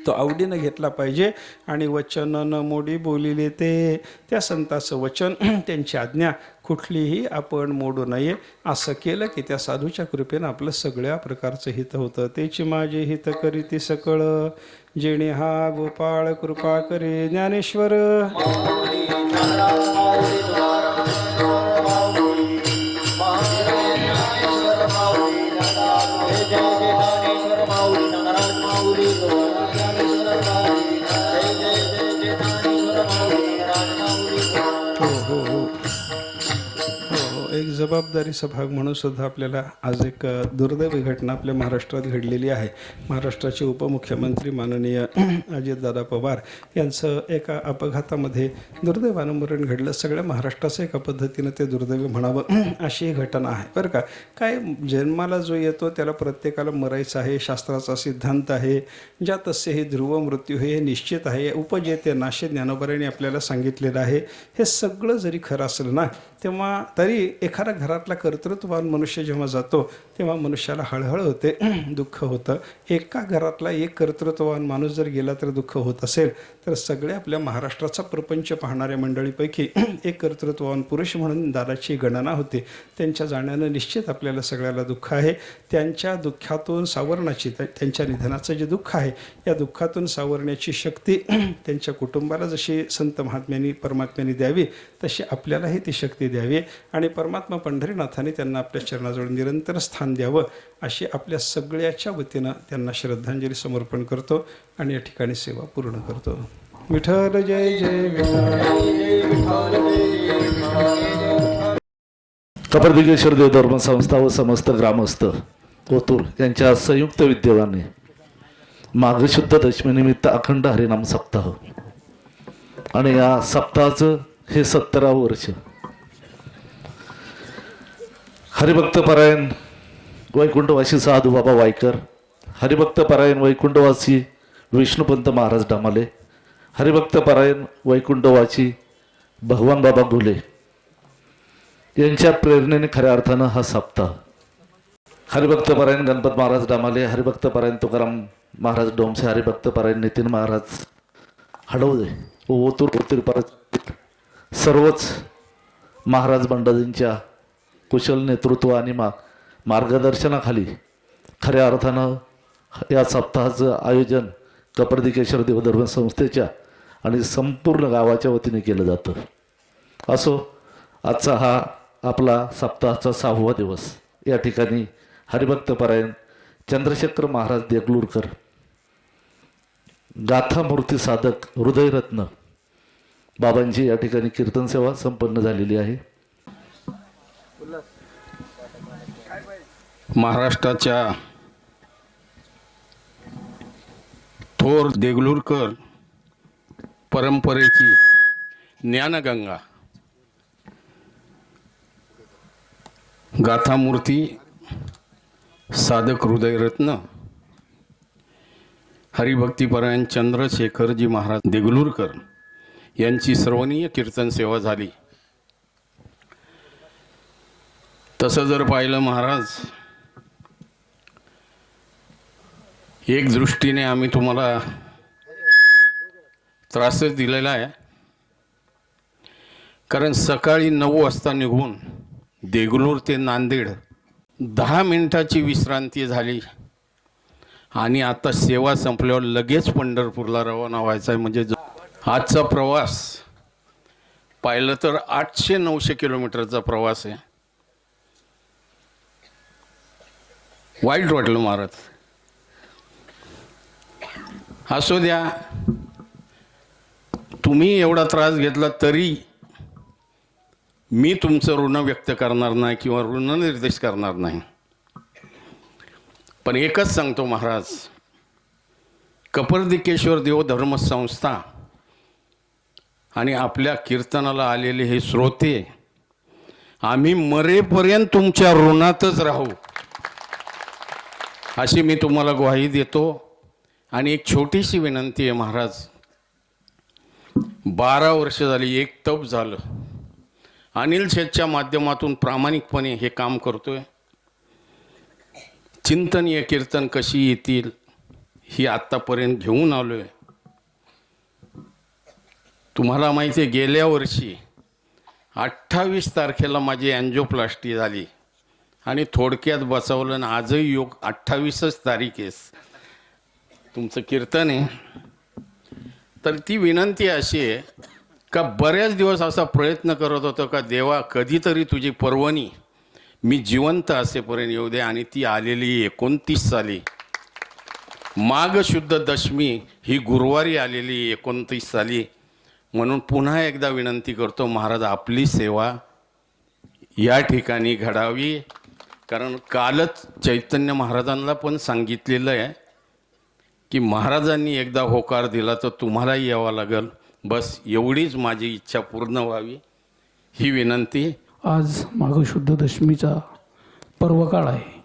तो आवडीनं घेतला पाहिजे. आणि वचन न मोडी बोलिले ते, त्या संताचं वचन, त्यांची आज्ञा कुठलीही आपण मोडू नये. असं केलं की त्या साधूच्या कृपेनं आपलं सगळ्या प्रकारचं हित होतं. तेची माझे हित करीती सकळ, जेणे हा गोपाळ कृपा करे. ज्ञानेश्वर एक जबाबदारीचा भाग म्हणून सुद्धा आपल्याला आज एक दुर्दैवी घटना आपल्या महाराष्ट्रात घडलेली आहे. महाराष्ट्राचे उपमुख्यमंत्री माननीय अजितदादा पवार यांचं एका अपघातामध्ये दुर्दैवानं मरण घडलं. सगळ्या महाराष्ट्राचं एका पद्धतीनं ते दुर्दैवी म्हणावं अशी ही घटना आहे बरं का. काय जन्माला जो येतो त्याला प्रत्येकाला मरायचं आहे, शास्त्राचा सिद्धांत आहे. ज्या तस्य हे ध्रुव मृत्यू हे निश्चित आहे. उपजेते नाशे ज्ञानोबारांनी आपल्याला सांगितलेलं आहे. हे सगळं जरी खरं असलं ना, तेव्हा तरी एखादा घरातला कर्तृत्ववान मनुष्य जेव्हा जातो तेव्हा मनुष्याला हळहळ होते, दुःख होतं. एका घरातला एक कर्तृत्ववान माणूस जर गेला तर दुःख होत असेल तर सगळ्या आपल्या महाराष्ट्राचा प्रपंच पाहणाऱ्या मंडळीपैकी एक कर्तृत्ववान पुरुष म्हणून दादाची गणना होते. त्यांच्या जाण्यानं निश्चित आपल्याला सगळ्याला दुःख आहे. त्यांच्या दुःखातून सावरण्याची, त्यांच्या निधनाचं जे दुःख आहे या दुःखातून सावरण्याची शक्ती त्यांच्या कुटुंबाला जशी संत महात्म्यांनी परमात्म्यांनी द्यावी तशी आपल्यालाही ती शक्ती द्यावी आणि परमात्मा पंढरीनाथाने त्यांना आपल्या चरणाजवळ निरंतर स्थान द्यावं अशी आपल्या सगळ्याच्या वतीनं त्यांना श्रद्धांजली समर्पण करतो आणि या ठिकाणी सेवा पूर्ण करतो. विठ्ठल जय जय विठ्ठल. कपर्दिकेश्वर देव धर्म संस्था व समस्त ग्रामस्थ ओतूर यांच्या संयुक्त विद्यमाने माघशुद्ध दशमीनिमित्त अखंड हरिनाम सप्ताह आणि या सप्ताहाचं हे 17वे वर्ष. हरिभक्तपरायण वैकुंठवासी साधू बाबा वायकर, हरिभक्तपरायण वैकुंठवासी विष्णुपंत महाराज डामाले, हरिभक्तपरायण वैकुंठवासी भगवान बाबा घुले यांच्या प्रेरणेने खऱ्या अर्थानं हा सप्ताह. हरिभक्तपरायण गणपत महाराज डामाले, हरिभक्तपरायण तुकाराम महाराज डोमसे, हरिभक्तपरायण नितीन महाराज हडवदे व ओतूर परत सर्वच महाराज मंडळींच्या कुशल नेतृत्व आणि मार्गदर्शनाखाली खऱ्या अर्थानं या सप्ताहाचं आयोजन कपर्दिकेश्वर देवधर्म संस्थेच्या आणि संपूर्ण गावाच्या वतीने केलं जातं. असो, आजचा हा आपला सप्ताहाचा 6वा दिवस. या ठिकाणी हरिभक्तपरायण चंद्रशेखर महाराज देगलूरकर, गाथामूर्ती साधक हृदयरत्न बाबांची या ठिकाणी कीर्तन सेवा संपन्न झालेली आहे. महाराष्ट्राच्या थोर देगलूरकर परंपरेची ज्ञानगंगा गाथामूर्ती साधक हृदयरत्न हरिभक्तीपरायण चंद्रशेखरजी महाराज देगलूरकर यांची सर्वनीय कीर्तन सेवा झाली. तसं जर पाहिलं महाराज, एक दृष्टीने आम्ही तुम्हाला त्रासच दिलेला आहे, कारण सकाळी 9 वाजता निघून देगलूर ते नांदेड 10 मिनिटाची विश्रांती झाली आणि आता सेवा संपल्यावर लगेच पंढरपूरला रवाना व्हायचा आहे. म्हणजे आजचा प्रवास पाहिलं तर 800-900 किलोमीटरचा प्रवास आहे. वाईट वाटलं महाराज. असू द्या, तुम्ही एवढा त्रास घेतला तरी मी तुमचं ऋण व्यक्त करणार नाही किंवा ऋणनिर्देश करणार नाही. पण एकच सांगतो महाराज, कपर्दिकेश्वर देव धर्म संस्था आणि आपल्या कीर्तनाला आलेले हे श्रोते, आम्ही मरेपर्यंत तुमच्या ऋणातच राहू अशी मी तुम्हाला ग्वाही देतो. आणि एक छोटीशी विनंती आहे महाराज, 12 वर्ष झाली, एक तप झालं, अनिल शेठच्या माध्यमातून प्रामाणिकपणे हे काम करतोय. चिंतनीय कीर्तन कशी येतील ही आत्तापर्यंत घेऊन आलो आहे. तुम्हाला माहिती आहे, गेल्या वर्षी 28 तारखेला माझी अँजिओप्लास्टी झाली आणि थोडक्यात बसवलं आणि आजही योग 28च तारीख आहे, तुमचं कीर्तन आहे. तर ती विनंती अशी आहे का बऱ्याच दिवस असा प्रयत्न करत होतो का देवा कधीतरी तुझी पर्वणी मी जिवंत असेपर्यंत येऊ दे, आणि ती आलेली 29 साली माघ शुद्ध दशमी ही गुरुवारी आलेली 29 साली. म्हणून पुन्हा एकदा विनंती करतो महाराज, आपली सेवा या ठिकाणी घडावी. कारण कालच चैतन्य महाराजांना पण सांगितलेलं आहे की महाराजांनी एकदा होकार दिला तर तुम्हालाही यावं लागेल. बस एवढीच माझी इच्छा पूर्ण व्हावी ही विनंती. आज माघशुद्ध दशमीचा पर्वकाळ आहे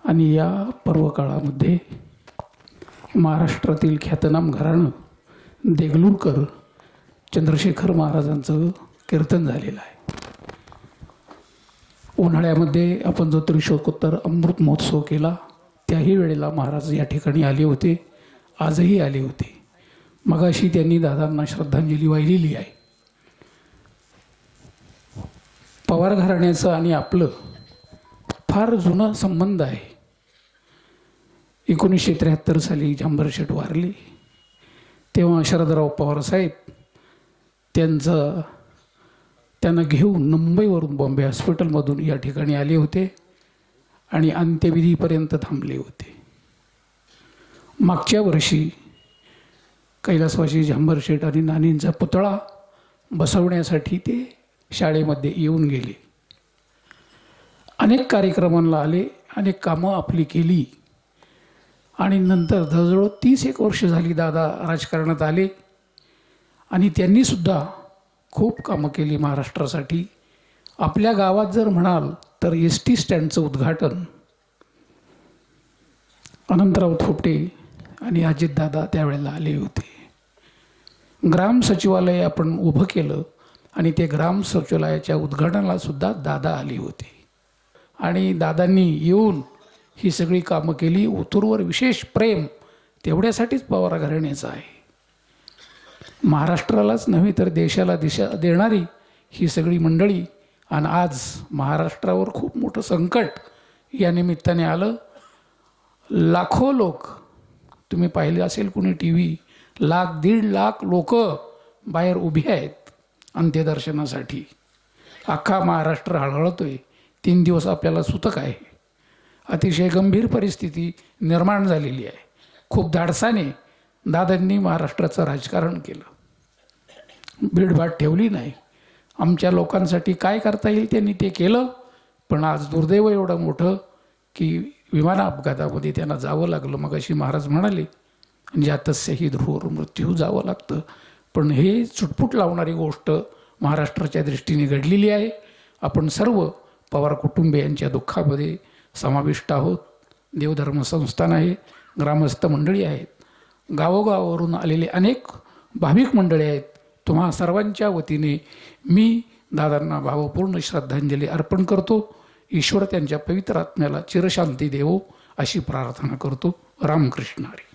आणि या पर्वकाळामध्ये महाराष्ट्रातील ख्यातनाम घराणं देगलूरकर चंद्रशेखर महाराजांचं कीर्तन झालेलं आहे. उन्हाळ्यामध्ये आपण जो त्रिशोत्तर अमृत महोत्सव केला त्याही वेळेला महाराज या ठिकाणी आले होते, आजही आले होते. मगाशी त्यांनी दादांना श्रद्धांजली वाहिलेली आहे. पवार घराण्याचं आणि आपलं फार जुना संबंध आहे. 1973 साली झांबर शेठ वारले तेव्हा शरदराव पवार साहेब त्यांना घेऊन मुंबईवरून बॉम्बे हॉस्पिटलमधून या ठिकाणी आले होते आणि अंत्यविधीपर्यंत थांबले होते. मागच्या वर्षी कैलासवासी झांबर शेठ आणि नानींचा पुतळा बसवण्यासाठी ते शाळेमध्ये येऊन गेले. अनेक कार्यक्रमांना आले, अनेक कामं आपली केली आणि नंतर जवळजवळ 30 वर्ष झाली दादा राजकारणात आले आणि त्यांनीसुद्धा खूप कामं केली महाराष्ट्रासाठी. आपल्या गावात जर म्हणाल तर ST स्टँडचं उद्घाटन अनंतराव थोपटे आणि अजितदादा त्यावेळेला आले होते. ग्राम सचिवालय आपण उभं केलं आणि ते ग्राम सचिवालयाच्या उद्घाटनाला सुद्धा दादा आले होते आणि दादांनी येऊन ही सगळी कामं केली. ओतूरवर विशेष प्रेम तेवढ्यासाठीच पवार घराण्याचं आहे. महाराष्ट्रालाच नव्हे तर देशाला दिशा देणारी ही सगळी मंडळी. आणि आज महाराष्ट्रावर खूप मोठं संकट या निमित्ताने आलं. लाखो लोक, तुम्ही पाहिले असेल कुणी TV, 1,00,000-1.5 लाख लोक बाहेर उभी आहेत अंत्यदर्शनासाठी. अख्खा महाराष्ट्र हळहळतोय. 3 दिवस आपल्याला सुतक आहे. अतिशय गंभीर परिस्थिती निर्माण झालेली आहे. खूप धाडसाने दादांनी महाराष्ट्राचं राजकारण केलं, भीडभाड ठेवली नाही. आमच्या लोकांसाठी काय करता येईल त्यांनी ते केलं. पण आज दुर्दैव एवढं मोठं की विमान अपघातामध्ये त्यांना जावं लागलं. मग अशी महाराज म्हणाले जातस्य ध्रुवर मृत्यू, जावं लागतं. पण हे चुटपुट लावणारी गोष्ट महाराष्ट्राच्या दृष्टीने घडलेली आहे. आपण सर्व पवार कुटुंबियांच्या दुःखामध्ये समाविष्ट आहोत. देवधर्म संस्थान आहे, ग्रामस्थ मंडळी आहेत, गावोगावावरून आलेले अनेक भाविक मंडळी आहेत. तुम्हा सर्वांच्या वतीने मी दादांना भावपूर्ण श्रद्धांजली अर्पण करतो. ईश्वर त्यांच्या पवित्र आत्म्याला चिरशांती देवो अशी प्रार्थना करतो. रामकृष्ण हरी.